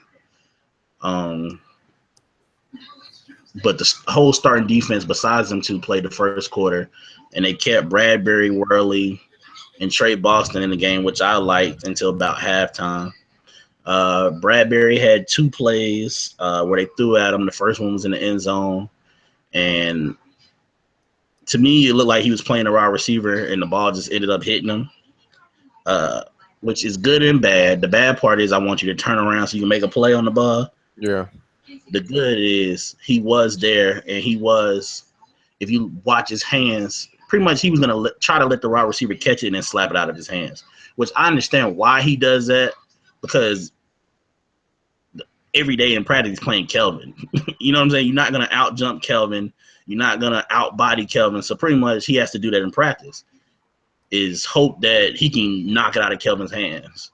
But the whole starting defense, besides them two, played the first quarter. And they kept Bradbury, Worley, and Trey Boston in the game, which I liked until about halftime. Bradbury had 2 plays where they threw at him. The first one was in the end zone, and to me, it looked like he was playing a wide receiver, and the ball just ended up hitting him, which is good and bad. The bad part is I want you to turn around so you can make a play on the ball. Yeah. The good is he was there, and he was, if you watch his hands, pretty much he was going to try to let the wide receiver catch it and then slap it out of his hands, which I understand why he does that, because every day in practice he's playing Kelvin. You know what I'm saying? You're not going to out-jump Kelvin. You're not going to out-body Kelvin. So pretty much he has to do that in practice, is hope that he can knock it out of Kelvin's hands.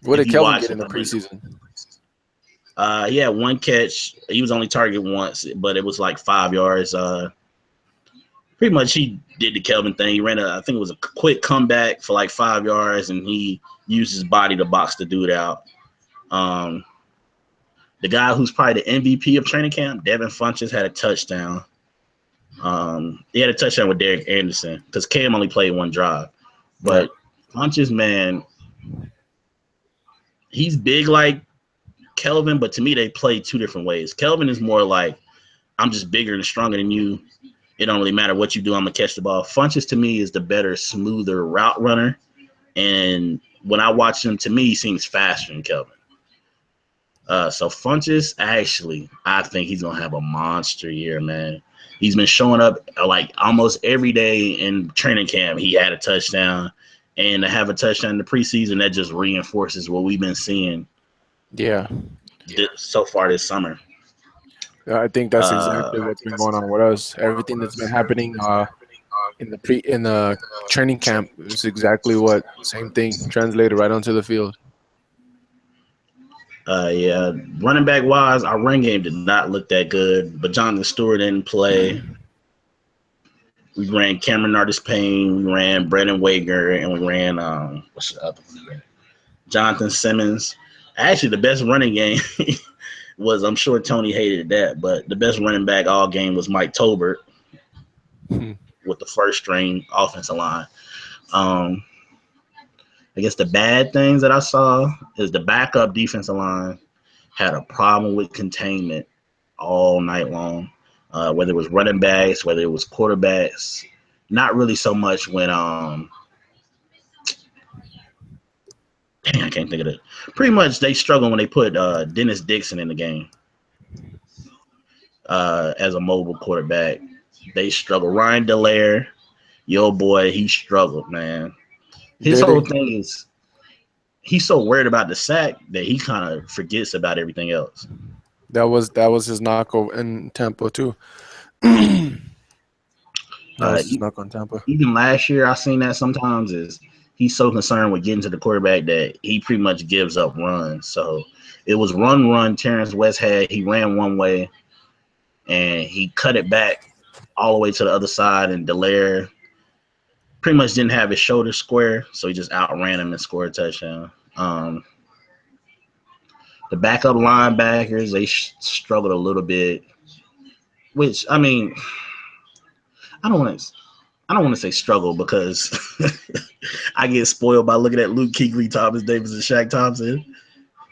What did Kelvin get in the preseason? He had 1 catch. He was only targeted once, but it was like 5 yards. Pretty much he did the Kelvin thing. He ran I think it was a quick comeback for like 5 yards, and he used his body to box the dude out. The guy who's probably the MVP of training camp, Devin Funchess, had a touchdown. He had a touchdown with Derek Anderson because Cam only played 1 drive. But Funchess, man, he's big like Kelvin, but to me they play 2 different ways. Kelvin is more like, I'm just bigger and stronger than you. It don't really matter what you do, I'm going to catch the ball. Funchess, to me, is the better, smoother route runner. And when I watch him, to me, he seems faster than Kelvin. So Funchess, actually, I think he's going to have a monster year, man. He's been showing up like almost every day in training camp. He had a touchdown, and to have a touchdown in the preseason, that just reinforces what we've been seeing. Yeah. So far this summer. I think that's exactly what's been going on with us. Everything that's been happening in the training camp is exactly what same thing translated right onto the field. Yeah, running back wise, our run game did not look that good, but Jonathan Stewart didn't play. We ran Cameron Artis-Payne, we ran Brandon Wager, and we ran what's the other one? Jonathan Simmons. Actually, the best running game was, I'm sure Tony hated that, but the best running back all game was Mike Tolbert with the first string offensive line. I guess the bad things that I saw is the backup defensive line had a problem with containment all night long, whether it was running backs, whether it was quarterbacks. Not really so much when I can't think of it. Pretty much they struggled when they put Dennis Dixon in the game as a mobile quarterback. They struggled. Ryan Dallaire, your boy, he struggled, man. His whole thing is he's so worried about the sack that he kind of forgets about everything else. That was his knock in Tampa too. Knock on Tampa. Even last year, I seen that sometimes is he's so concerned with getting to the quarterback that he pretty much gives up runs. So it was run. Terrence West he ran one way, and he cut it back all the way to the other side, and Dallaire pretty much didn't have his shoulder square, so he just outran him and scored a touchdown. The backup linebackers, they struggled a little bit, which, I mean, I don't want to say struggle because I get spoiled by looking at Luke Kuechly, Thomas Davis, and Shaq Thompson.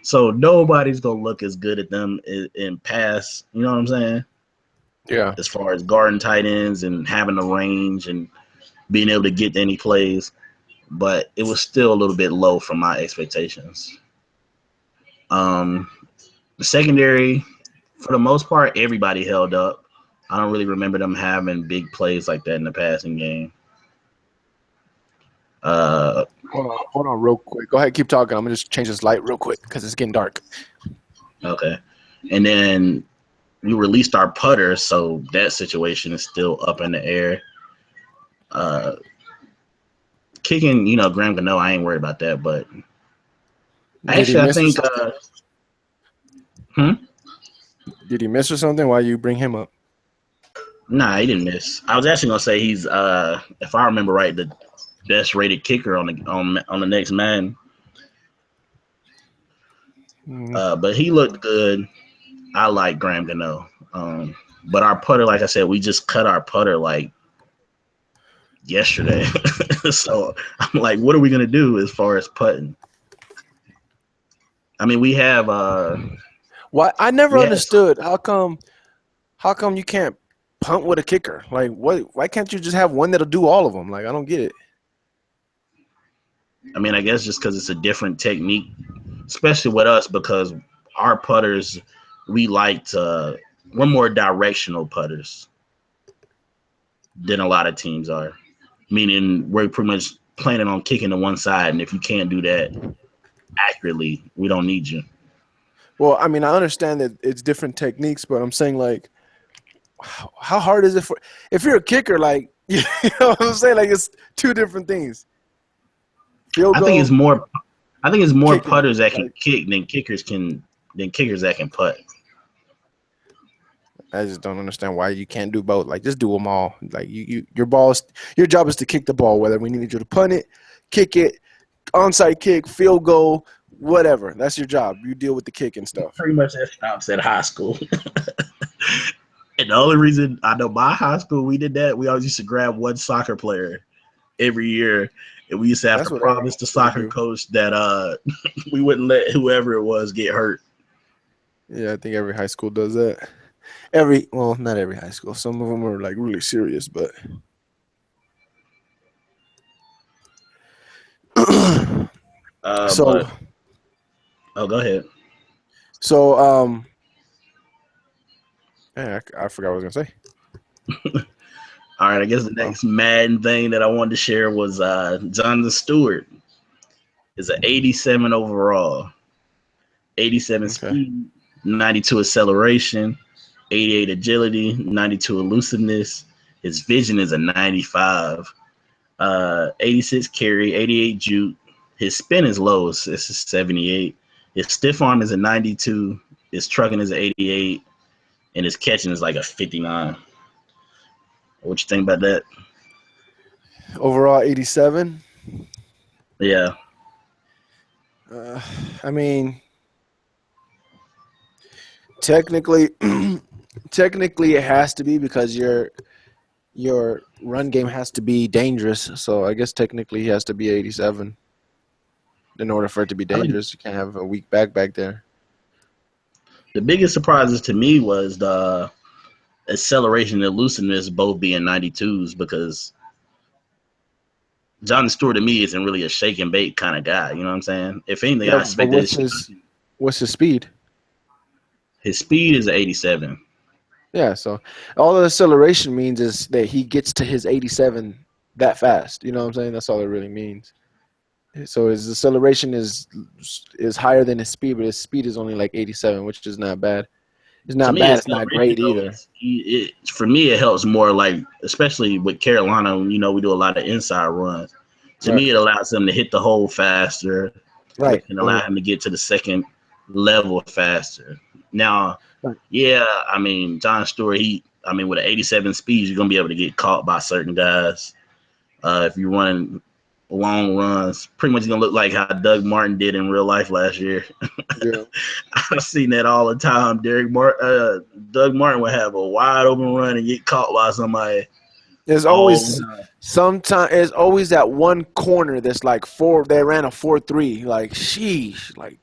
So nobody's going to look as good at them in pass, you know what I'm saying? Yeah. As far as guarding tight ends and having the range and being able to get to any plays. But it was still a little bit low from my expectations. The secondary, for the most part, everybody held up. I don't really remember them having big plays like that in the passing game. Hold on real quick. Go ahead, keep talking. I'm going to just change this light real quick because it's getting dark. Okay. And then we released our putter, so that situation is still up in the air. Kicking, Graham Gano, I ain't worried about that, but actually I think Did he miss or something? Why you bring him up? Nah, he didn't miss. I was actually gonna say he's if I remember right, the best rated kicker on the next man. But he looked good. I like Graham Gano. But our putter, like I said, we just cut our putter like yesterday. So I'm like, what are we gonna do as far as putting? I mean, we have Why I never understood how come you can't punt with a kicker? Like, why can't you just have one that'll do all of them? Like, I don't get it. I mean, I guess just because it's a different technique, especially with us, because our putters, we're more directional putters than a lot of teams are. Meaning we're pretty much planning on kicking to one side, and if you can't do that accurately, we don't need you. Well, I mean, I understand that it's different techniques, but I'm saying, like, how hard is it for if you're a kicker? Like, you know what I'm saying? Like, it's two different things. Field goal, I think it's more kicking, putters that can like, kick than kickers that can putt. I just don't understand why you can't do both. Like, just do them all. Like, your job is to kick the ball, whether we need you to punt it, kick it, onside kick, field goal, whatever. That's your job. You deal with the kick and stuff. Pretty much that stops at high school. And the only reason I know my high school we did that, we always used to grab one soccer player every year, and we used to have to promise the soccer coach that we wouldn't let whoever it was get hurt. Yeah, I think every high school does that. Well, not every high school. Some of them are like really serious, but go ahead. So I forgot what I was gonna say. All right, I guess the next Madden thing that I wanted to share was Jonathan Stewart is an 87 overall, 87 speed, 92 acceleration, 88 agility, 92 elusiveness. His vision is a 95. 86 carry, 88 juke. His spin is low. It's a 78. His stiff arm is a 92. His trucking is an 88. And his catching is like a 59. What you think about that? Overall, 87. Yeah. I mean, technically it has to be because your run game has to be dangerous. So I guess technically he has to be 87 in order for it to be dangerous. You can't have a weak back there. The biggest surprises to me was the acceleration and elusiveness both being 92s, because Jonathan Stewart to me isn't really a shake and bake kind of guy. You know what I'm saying? If anything, I expected what's his speed? His speed is 87. Yeah, so all the acceleration means is that he gets to his 87 that fast. You know what I'm saying? That's all it really means. So his acceleration is higher than his speed, but his speed is only like 87, which is not bad. It's not bad. It's not great either. For me, it helps more, like, especially with Carolina, we do a lot of inside runs. To me, it allows them to hit the hole faster. Right. And allow him to get to the second level faster. Now, yeah, I mean, John Stewart, with an 87 speed, you're going to be able to get caught by certain guys. If you're running long runs, pretty much going to look like how Doug Martin did in real life last year. Yeah. I've seen that all the time. Doug Martin would have a wide open run and get caught by somebody. There's always that one corner that's like they ran a 4-3. Like, sheesh. Like,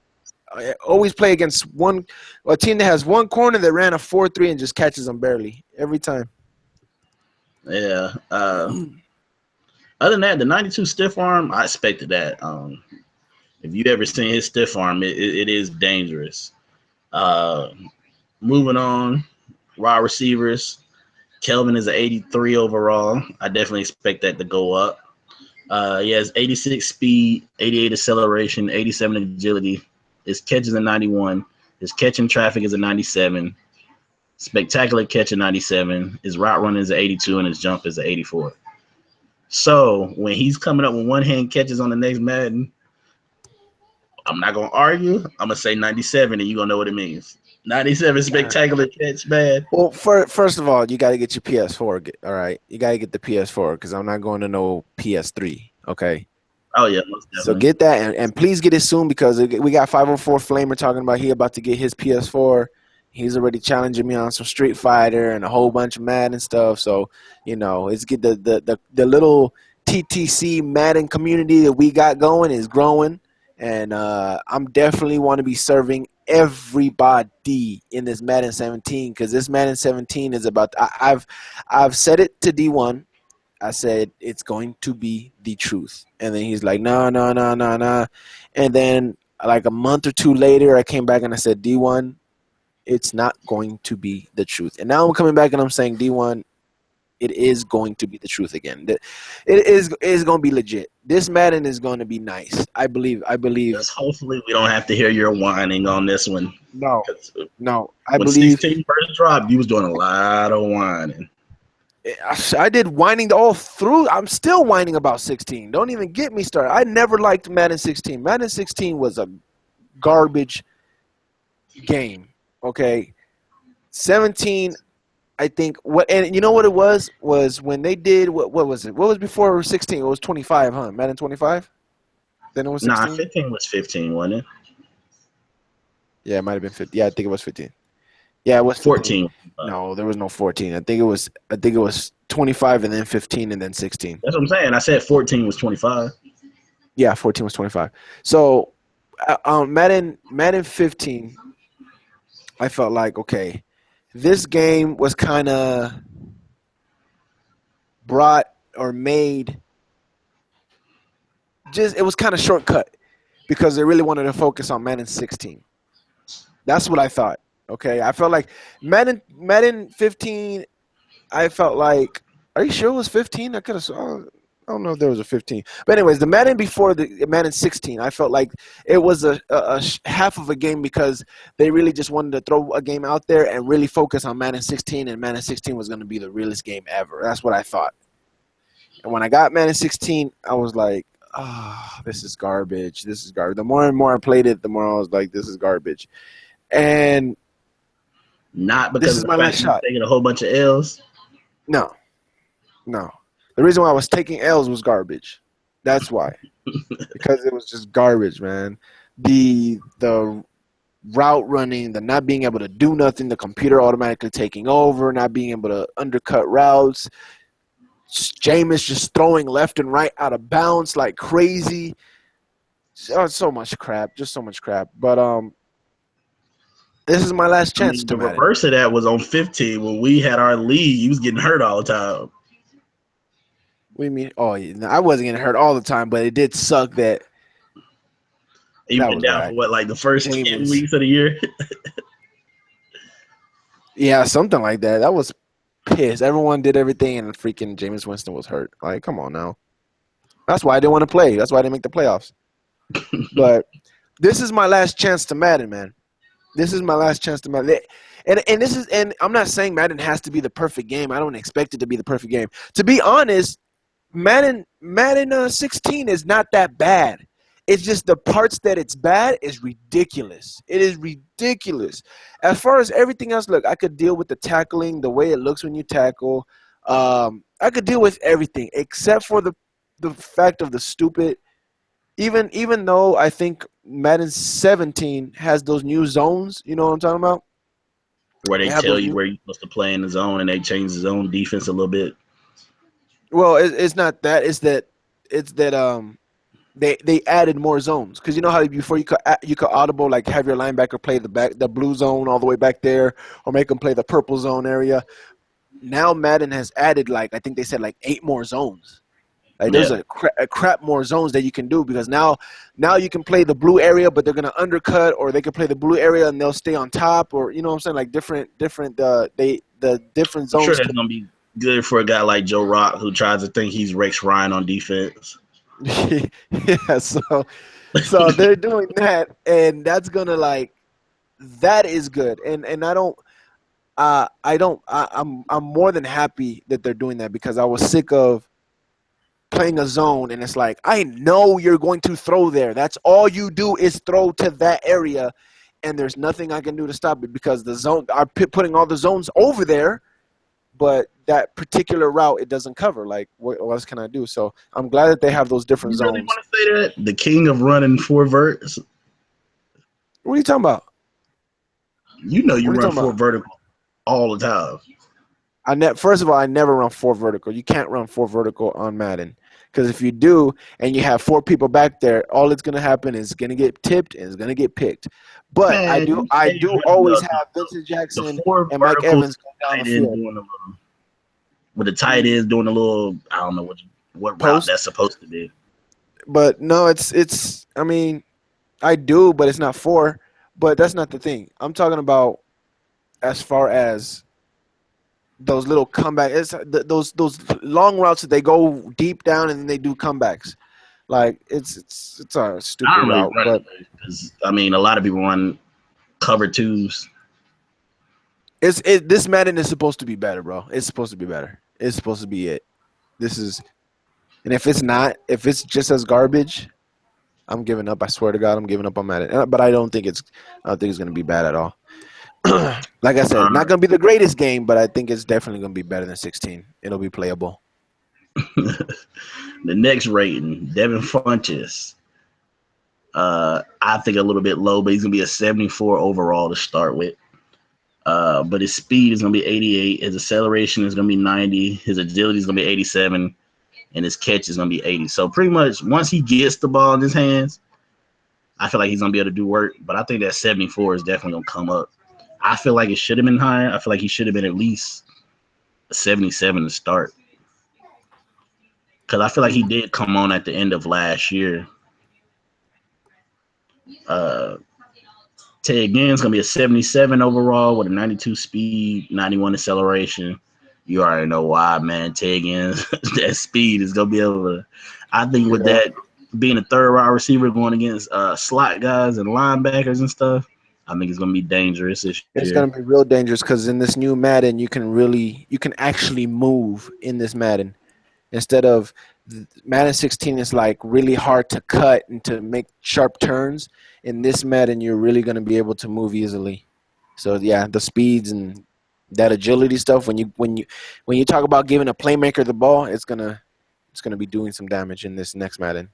I always play against a team that has one corner that ran a 4-3 and just catches them barely every time. Yeah. Other than that, the 92 stiff arm, I expected that. If you ever seen his stiff arm, it is dangerous. Moving on, wide receivers. Kelvin is an 83 overall. I definitely expect that to go up. He has 86 speed, 88 acceleration, 87 agility. His catch is a 91. His catching traffic is a 97. Spectacular catch, a 97. His route running is an 82, and his jump is an 84. So when he's coming up with one-hand catches on the next Madden, I'm not going to argue. I'm going to say 97, and you're going to know what it means. 97 spectacular catch, man. Well, first of all, you got to get your PS4. All right? You got to get the PS4 because I'm not going to no PS3, okay? Oh, yeah, most definitely. So get that, and please get it soon because we got 504 Flamer talking about he about to get his PS4. He's already challenging me on some Street Fighter and a whole bunch of Madden stuff. So, you know, it's get the little TTC Madden community that we got going is growing, and I'm definitely want to be serving everybody in this Madden 17 because this Madden 17 is about. I've said it to D1. I said it's going to be the truth, and then he's like, no, no, no, no, no, and then like a month or two later, I came back and I said, D1, it's not going to be the truth, and now I'm coming back and I'm saying, D1, it is going to be the truth again. It is going to be legit. This Madden is going to be nice. I believe. Just hopefully we don't have to hear your whining on this one. No, I when believe. 16 first dropped, you was doing a lot of whining. I did whining all through. I'm still whining about 16. Don't even get me started. I never liked Madden 16. Madden 16 was a garbage game. Okay, 17. I think and you know what it was when they did what was it? What was before 16? It was 25, huh? Madden 25. Then it was 16. Nah, 15 was 15, wasn't it? Yeah, it might have been 15. Yeah, I think it was 15. Yeah, it was 15. 14. No, there was no 14. I think it was 25 and then 15 and then 16. That's what I'm saying. I said 14 was 25. Yeah, 14 was 25. So, Madden 15, I felt like, okay, this game was kind of brought or made it was kind of shortcut because they really wanted to focus on Madden 16. That's what I thought. Okay, I felt like Madden 15. I felt like, are you sure it was 15? I could have. I don't know if there was a 15. But anyways, the Madden before the Madden 16, I felt like it was a half of a game because they really just wanted to throw a game out there and really focus on Madden 16, and Madden 16 was going to be the realest game ever. That's what I thought. And when I got Madden 16, I was like, this is garbage. This is garbage. The more and more I played it, the more I was like, this is garbage. And not because this is my last shot. Taking a whole bunch of L's. No. The reason why I was taking L's was garbage. That's why. Because it was just garbage, man. The route running, the not being able to do nothing, the computer automatically taking over, not being able to undercut routes, Jameis just throwing left and right out of bounds like crazy. So much crap. Just so much crap. But this is my last chance to the reverse of that was on 15 when we had our lead. You was getting hurt all the time. What do you mean? Oh, I wasn't getting hurt all the time, but it did suck that. You went down for what, like the first 10 weeks of the year? Yeah, something like that. That was pissed. Everyone did everything, and freaking Jameis Winston was hurt. Like, come on now. That's why I didn't want to play. That's why I didn't make the playoffs. But this is my last chance to Madden, man. This is my last chance to Madden. And I'm not saying Madden has to be the perfect game. I don't expect it to be the perfect game. To be honest, Madden 16 is not that bad. It's just the parts that it's bad is ridiculous. It is ridiculous. As far as everything else, look, I could deal with the tackling, the way it looks when you tackle. I could deal with everything except for the fact of the stupid. Even though I think Madden 17 has those new zones, you know what I'm talking about? Where they tell you where you're supposed to play in the zone, and they change the zone defense a little bit. Well, it's not that. It's that they added more zones because you know how before you could audible, like have your linebacker play the blue zone all the way back there, or make them play the purple zone area. Now Madden has added, like, I think they said like 8 more zones. Like there's a crap more zones that you can do because now you can play the blue area, but they're gonna undercut, or they can play the blue area and they'll stay on top, or you know what I'm saying, like different the different zones. I'm sure that's gonna be good for a guy like Joe Rock who tries to think he's Rex Ryan on defense. Yeah, so they're doing that, and that's gonna that is good, and I'm more than happy that they're doing that because I was sick of playing a zone and it's like, I know you're going to throw there. That's all you do is throw to that area, and there's nothing I can do to stop it because the zone are putting all the zones over there, but that particular route it doesn't cover. Like, what else can I do? So I'm glad that they have those different zones. You really want to say that? The king of running 4 verts? What are you talking about? You know you What are you run talking 4 about? vertical all the time. First of all, I never run 4 vertical. You can't run 4 vertical on Madden. Because if you do, and you have 4 people back there, all it's gonna happen is gonna get tipped and it's gonna get picked. But I Man, do you I stay do running always have Vincent the Jackson 4 and Mike verticals Evans go down the tight end field. doing a little with the tight ends doing a little, I don't know what route Post. that's supposed to be. But no, it's I mean, I do, but it's not 4. But that's not the thing. I'm talking about as far as those little comeback. Those long routes that they go deep down and then they do comebacks. Like it's a I stupid don't really route, run but it because I mean a lot of people run cover 2s. this Madden is supposed to be better, bro. It's supposed to be better. It's supposed to be it. This is, and if it's not, if it's just as garbage, I'm giving up. I swear to God, I'm giving up on Madden. But I don't think it's gonna be bad at all. Like I said, not gonna be the greatest game, but I think it's definitely gonna be better than 16. It'll be playable. The next rating, Devin Funches. I think a little bit low, but he's gonna be a 74 overall to start with. But his speed is gonna be 88. His acceleration is gonna be 90. His agility is gonna be 87, and his catch is gonna be 80. So pretty much once he gets the ball in his hands, I feel like he's gonna be able to do work. But I think that 74 is definitely gonna come up. I feel like it should have been higher. I feel like he should have been at least a 77 to start. Because I feel like he did come on at the end of last year. Ted Ginn's going to be a 77 overall with a 92 speed, 91 acceleration. You already know why, man. Ted Ginn's, that speed is going to be able to. I think with that being a third wide receiver going against slot guys and linebackers and stuff, I think it's going to be dangerous this year. It's gonna be real dangerous because in this new Madden, you can actually move in this Madden. Instead of Madden 16 is like really hard to cut and to make sharp turns. In this Madden, you're really going to be able to move easily. So yeah, the speeds and that agility stuff. When you talk about giving a playmaker the ball, it's gonna be doing some damage in this next Madden.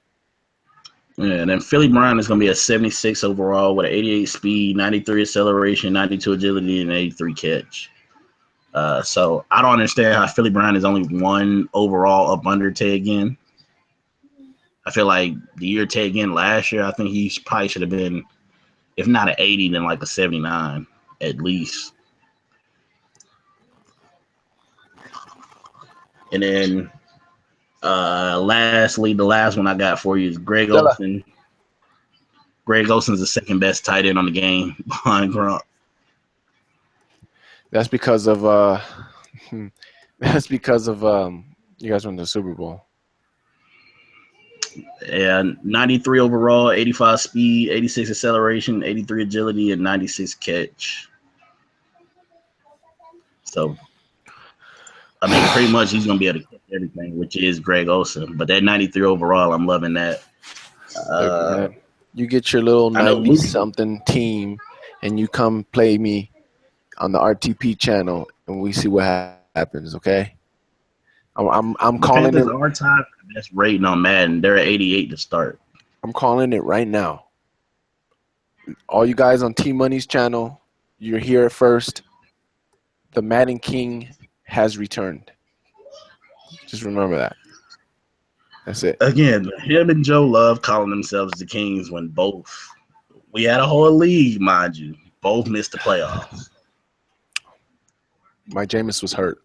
Yeah, and then Philly Brown is going to be a 76 overall with an 88 speed, 93 acceleration, 92 agility, and 83 catch. So I don't understand how Philly Brown is only 1 overall up under Ted Ginn. I feel like the year Ted Ginn last year, I think he probably should have been, if not an 80, then like a 79 at least. And then lastly, the last one I got for you is Greg Olsen. Greg Olsen's the second best tight end on the game behind Gronk. That's because of you guys won the Super Bowl. Yeah, 93 overall, 85 speed, 86 acceleration, 83 agility, and 96 catch. So, I mean, pretty much he's going to be able to catch everything, which is Greg Olsen. But that 93 overall, I'm loving that. You get your little 90-something team, and you come play me on the RTP channel, and we see what happens. Okay, I'm calling it. Our time best rating on Madden. They're at 88 to start. I'm calling it right now. All you guys on T Money's channel, you're here at first. The Madden King has returned. Just remember that. That's it. Again, him and Joe love calling themselves the Kings when both. We had a whole league, mind you. Both missed the playoffs. Mike Jameis was hurt.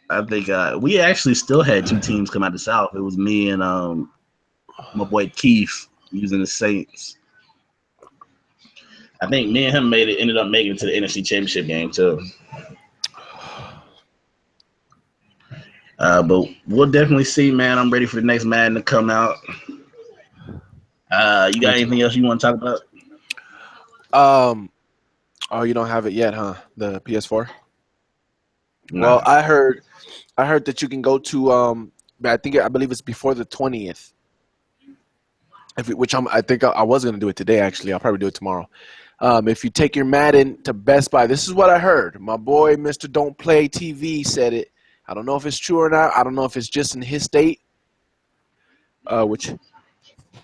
I think we actually still had 2 teams come out of the South. It was me and my boy Keith using the Saints. I think me and him ended up making it to the NFC Championship game too. But we'll definitely see, man. I'm ready for the next Madden to come out. You got anything else you want to talk about? Oh, you don't have it yet, huh? The PS4? Nah. Well, I heard that you can go to I believe it's before the 20th. I think I was gonna do it today. Actually, I'll probably do it tomorrow. If you take your Madden to Best Buy, this is what I heard. My boy, Mr. Don't Play TV, said it. I don't know if it's true or not. I don't know if it's just in his state. Which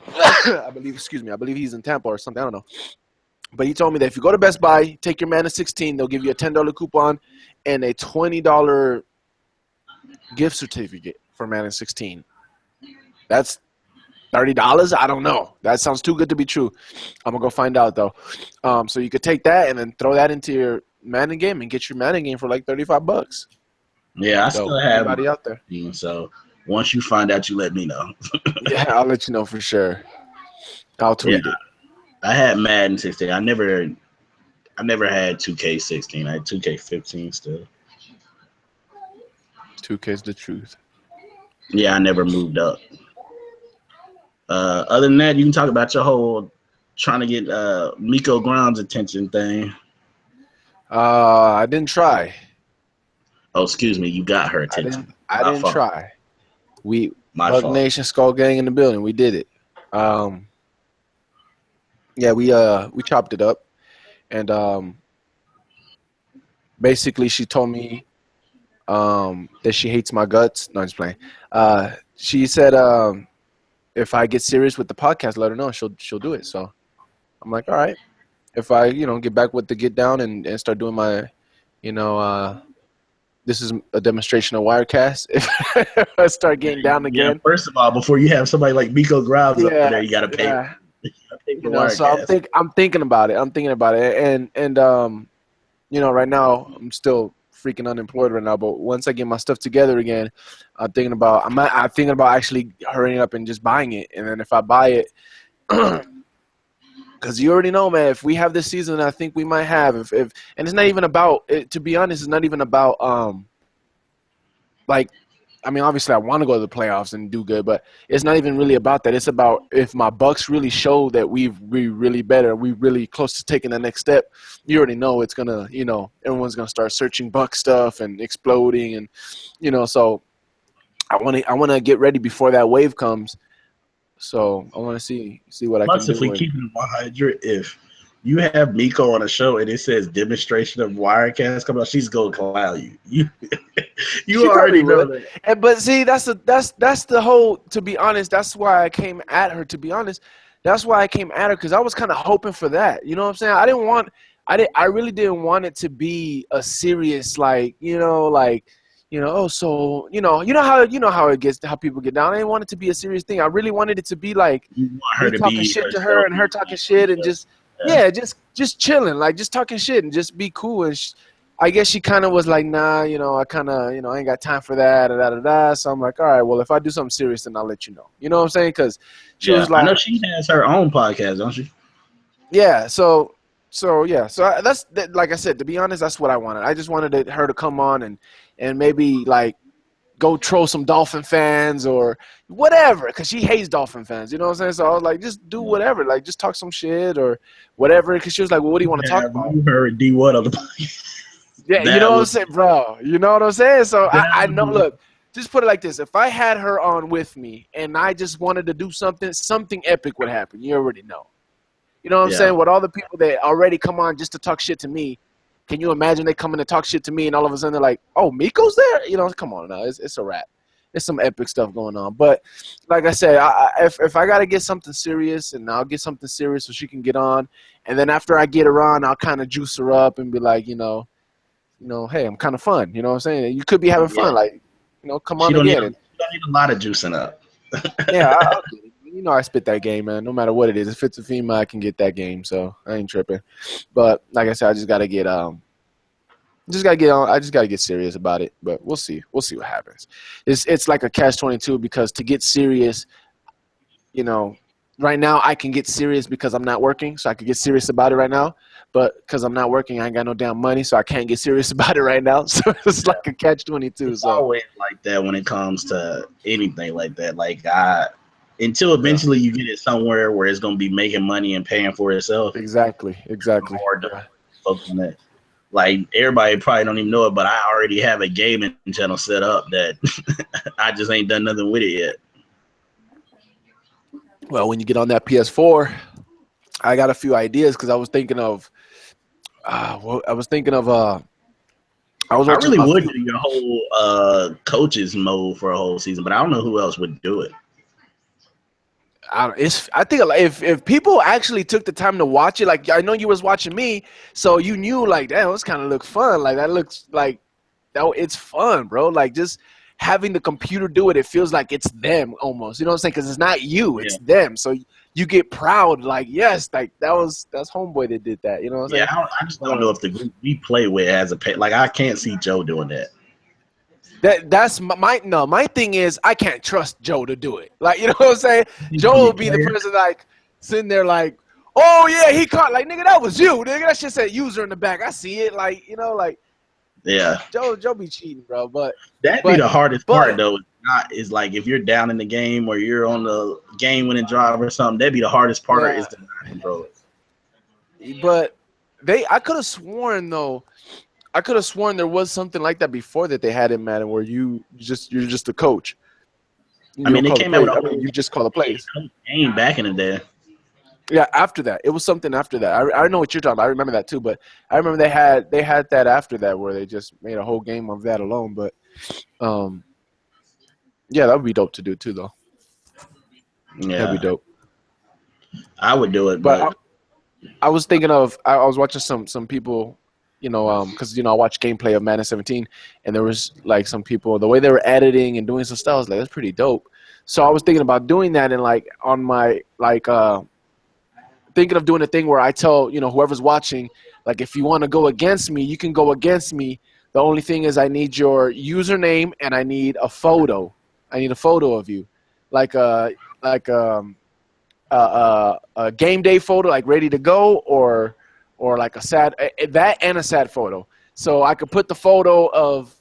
I believe. Excuse me. I believe he's in Tampa or something. I don't know. But he told me that if you go to Best Buy, take your Madden 16, they'll give you a $10 coupon and a $20 gift certificate for Madden 16. That's $30? I don't know. That sounds too good to be true. I'm going to go find out, though. So you could take that and then throw that into your Madden game and get your Madden game for like $35. Yeah, I still have anybody out there. So once you find out, you let me know. Yeah, I'll let you know for sure. I'll tweet it. I had Madden 16. I never had 2K16. I had 2K15 still. 2K's the truth. Yeah, I never moved up. Other than that, you can talk about your whole trying to get Miko Grimes' attention thing. I didn't try. Oh, excuse me. You got her attention. I didn't try. My Bug fault. Nation Skull Gang in the building. We did it. Yeah, we chopped it up, and basically she told me that she hates my guts. No, I'm just playing. She said if I get serious with the podcast, let her know. She'll do it. So I'm like, all right. If I get back with the get down and start doing my this is a demonstration of Wirecast. If I start getting down again. Yeah, first of all, before you have somebody like Miko Grimes up there, you gotta pay. Yeah. You know, so I'm thinking about it. And right now I'm still freaking unemployed right now. But once I get my stuff together again, I'm thinking about actually hurrying up and just buying it. And then if I buy it, because you already know, man, if we have this season, I think we might have. And it's not even about it, to be honest. It's not even about obviously I want to go to the playoffs and do good, but it's not even really about that. It's about if my Bucks really show that we really better, we really close to taking the next step. You already know it's gonna, everyone's gonna start searching Buck stuff and exploding, and so I want to get ready before that wave comes. So I want to see what I can do. Plus, if we keep it 100, if you have Miko on a show and it says demonstration of Wirecast coming out, she's gonna clown you. You already know that. But see, that's the whole. To be honest, that's why I came at her. To be honest, that's why I came at her, because I was kind of hoping for that. You know what I'm saying? I really didn't want it to be a serious so how it gets, how people get down. I didn't want it to be a serious thing. I really wanted it to be like you want her me to talking be shit to her and her talking shit and just chilling, like just talking shit and just be cool. And I guess she kind of was like, nah, I kind of, I ain't got time for that, So I'm like, all right, well, if I do something serious, then I'll let you know. You know what I'm saying? Because she was like, I know she has her own podcast, don't she? Yeah. So that's like I said. To be honest, that's what I wanted. I just wanted her to come on and maybe like go troll some Dolphin fans or whatever, because she hates Dolphin fans. You know what I'm saying? So I was like, just do whatever, like just talk some shit or whatever. Because she was like, well, what do you want to talk about? Her and D1 on the podcast. Yeah, you know what I'm saying, bro. You know what I'm saying? So I know. Look, just put it like this: if I had her on with me and I just wanted to do something epic would happen. You already know. You know what I'm saying? With all the people that already come on just to talk shit to me, can you imagine they come in to talk shit to me and all of a sudden they're like, oh, Miko's there? Come on now. It's a wrap. There's some epic stuff going on. But like I said, if I got to get something serious, and I'll get something serious so she can get on. And then after I get her on, I'll kind of juice her up and be like, hey, I'm kind of fun. You know what I'm saying? You could be having fun. Like, come on again. You don't need a lot of juicing up. Yeah, I spit that game, man. No matter what it is, if it's a female, I can get that game. So I ain't tripping. But like I said, I just gotta get on. I just gotta get serious about it. But we'll see. We'll see what happens. It's like a catch-22, because to get serious, right now I can get serious because I'm not working, so I could get serious about it right now. But because I'm not working, I ain't got no damn money, so I can't get serious about it right now. So it's like a catch-22. It's always like that when it comes to anything like that. Like until eventually you get it somewhere where it's gonna be making money and paying for itself. Exactly. Or focus on that. Like everybody probably don't even know it, but I already have a gaming channel set up that I just ain't done nothing with it yet. Well, when you get on that PS4, I got a few ideas, because I was thinking of. I really would do your whole coaches mode for a whole season, but I don't know who else would do it. I think if people actually took the time to watch it, like I know you was watching me, so you knew like, damn, this kind of look fun. Like that looks like that. It's fun, bro. Like just having the computer do it, it feels like it's them almost. You know what I'm saying? Because it's not you, it's them. So you get proud, like yes, like that's homeboy that did that. You know what I'm saying? Yeah, I just don't know if the group we play with has a pay. Like I can't see Joe doing that. That's my thing is I can't trust Joe to do it. Like, you know what I'm saying? Joe will be the person like sitting there like, oh yeah, he caught, like, nigga, that was you, nigga. That shit said user in the back. I see it, like, you know, like, yeah. Joe be cheating, bro. But that'd be the hardest part though. Is like if you're down in the game or you're on the game winning drive or something, that'd be the hardest part is to not control it. But I could have sworn though. I could have sworn there was something like that before that they had in Madden where you're just the coach. I mean, they came out with you just call the plays. Game back in the day. Yeah, after that, it was something after that. I know what you're talking about. I remember that too. But I remember they had that after that where they just made a whole game of that alone. But yeah, that would be dope to do too, though. Yeah, that'd be dope. I would do it, but I was thinking of I was watching some people. You know, because, you know, I watched gameplay of Madden 17, and there was, like, some people, the way they were editing and doing some stuff, I was like, that's pretty dope. So I was thinking about doing that and, like, on my, like, thinking of doing a thing where I tell, you know, whoever's watching, like, if you want to go against me, you can go against me. The only thing is I need your username and I need a photo. I need a photo of you. Like a game day photo, like, ready to go, or like a sad photo. So I could put the photo of,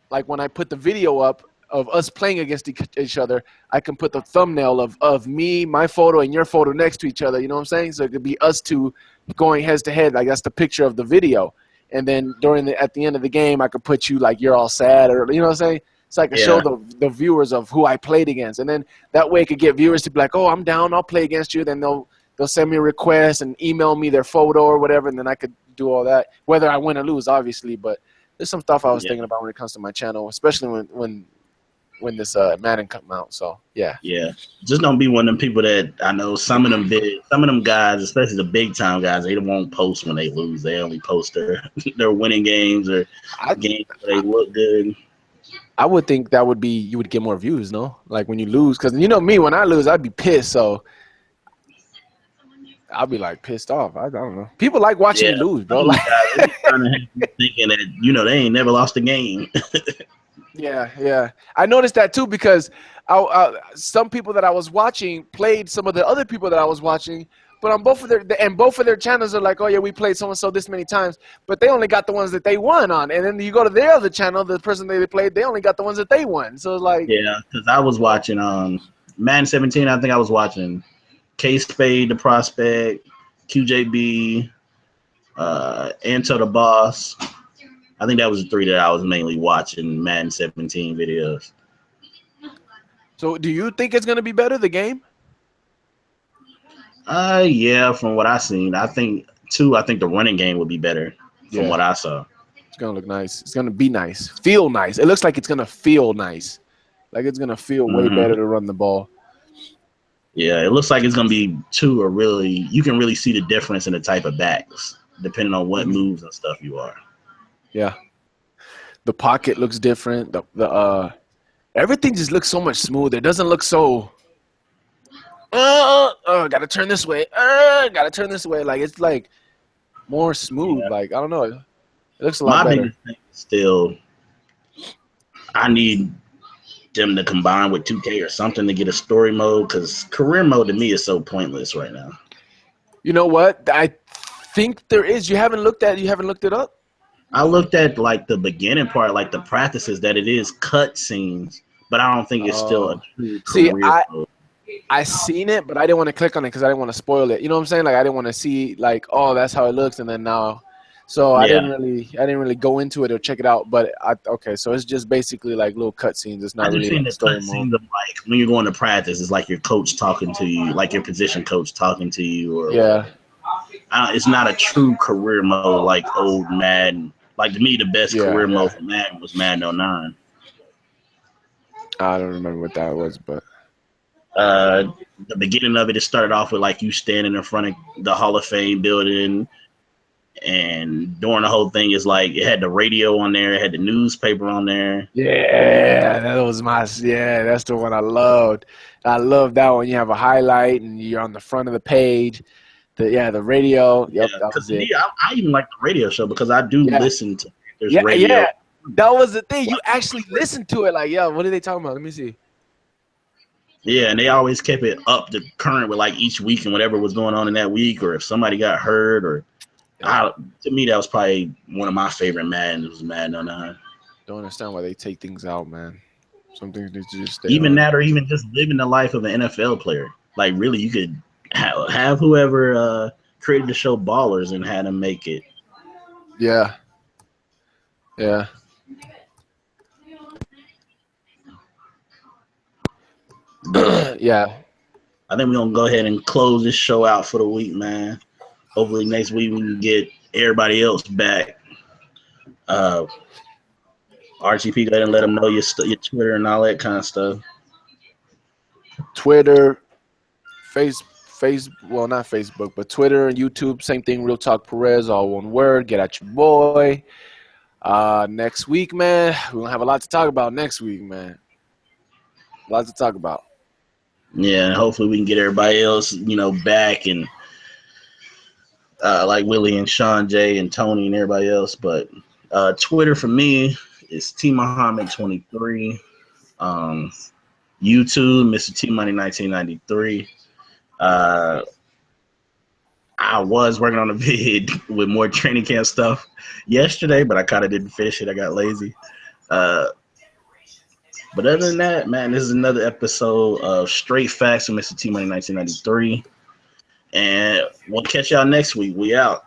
like, when I put the video up of us playing against each other, I can put the thumbnail of me, my photo, and your photo next to each other. You know what I'm saying? So it could be us two going head to head. Like, that's the picture of the video. And then at the end of the game, I could put you, like, you're all sad, or, you know what I'm saying? So I can show the viewers of who I played against. And then that way it could get viewers to be like, oh, I'm down, I'll play against you. Then they'll send me a request and email me their photo or whatever, and then I could do all that, whether I win or lose, obviously. But there's some stuff I was thinking about when it comes to my channel, especially when this Madden come out. So yeah. Just don't be one of them people that I know. Some of them guys, especially the big time guys, they won't post when they lose. They only post their winning games or games where they look good. I would think that would be, you would get more views, no? Like when you lose, because you know me, when I lose, I'd be pissed. So I'll be like pissed off. I don't know. People like watching me lose, bro. Like, thinking that, you know, they ain't never lost a game. Yeah. I noticed that too, because some people that I was watching played some of the other people that I was watching, but on both of their channels are like, oh yeah, we played so and so this many times, but they only got the ones that they won on. And then you go to their other channel, the person they played, they only got the ones that they won. So it's like, yeah, because I was watching Madden 17. I think I was watching K-Spade, the prospect, QJB, Anto the boss. I think that was the three that I was mainly watching Madden 17 videos. So do you think it's going to be better, the game? Yeah, from what I've seen. I think the running game would be better from what I saw. It's going to look nice. It's going to be nice. Feel nice. It looks like it's going to feel nice. Like it's going to feel way better to run the ball. Yeah, it looks like it's going to be you can really see the difference in the type of backs depending on what moves and stuff you are. Yeah. The pocket looks different. The everything just looks so much smoother. It doesn't look so gotta turn this way. Gotta turn this way. Like it's like more smooth. Yeah. Like I don't know. It looks a lot better. My biggest thing is still I need them to combine with 2K or something to get a story mode, because career mode to me is so pointless right now. You know what? I think there is. You haven't looked it up? I looked at like the beginning part, like the practices, that it is cut scenes, but I don't think it's still a true career mode. I seen it, but I didn't want to click on it because I didn't want to spoil it. You know what I'm saying? Like I didn't want to see like, oh, that's how it looks, and then now. So I didn't really go into it or check it out. But okay, so it's just basically like little cutscenes. It's not really like story mode. Like when you're going to practice, it's like your coach talking to you, like your position coach talking to you, or it's not a true career mode like old Madden. Like to me, the best career mode for Madden was Madden 09. I don't remember what that was, but The beginning of it started off with like you standing in front of the Hall of Fame building, and during the whole thing is like it had the radio on there, it had the newspaper on there. Yeah, that was that's the one I loved. I love that one. You have a highlight and you're on the front of the page. The radio. Yep, Yeah, that because was to it. me, I even like the radio show because I do Yeah, listen to there's yeah, radio. yeah. That was the thing. You actually listened to it. Like, yo, what are they talking about? Let me see. Yeah, and they always kept it up to current with like each week and whatever was going on in that week, or if somebody got hurt, or Yeah. to me that was probably one of my favorite Maddens was Madden 09. Don't understand why they take things out, man. Some things need to just stay Even on. that, or even just living the life of an NFL player. Like really, you could have whoever created the show Ballers and had them make it. Yeah. Yeah. Yeah. I think we're gonna go ahead and close this show out for the week, man. Hopefully next week we can get everybody else back. RGP, go ahead and let them know your Twitter and all that kind of stuff. Twitter, well, not Facebook, but Twitter and YouTube, same thing. Real Talk Perez, all one word. Get at your boy. Next week, man, we're gonna have a lot to talk about next week, man. A lot to talk about. Yeah, and hopefully we can get everybody else, back and like Willie and Sean J and Tony and everybody else. But Twitter for me is TMoney1993. YouTube, MrTMoney1993. I was working on a vid with more training camp stuff yesterday, but I kind of didn't finish it. I got lazy. But other than that, man, this is another episode of Straight Facts with MrTMoney1993. And we'll catch y'all next week. We out.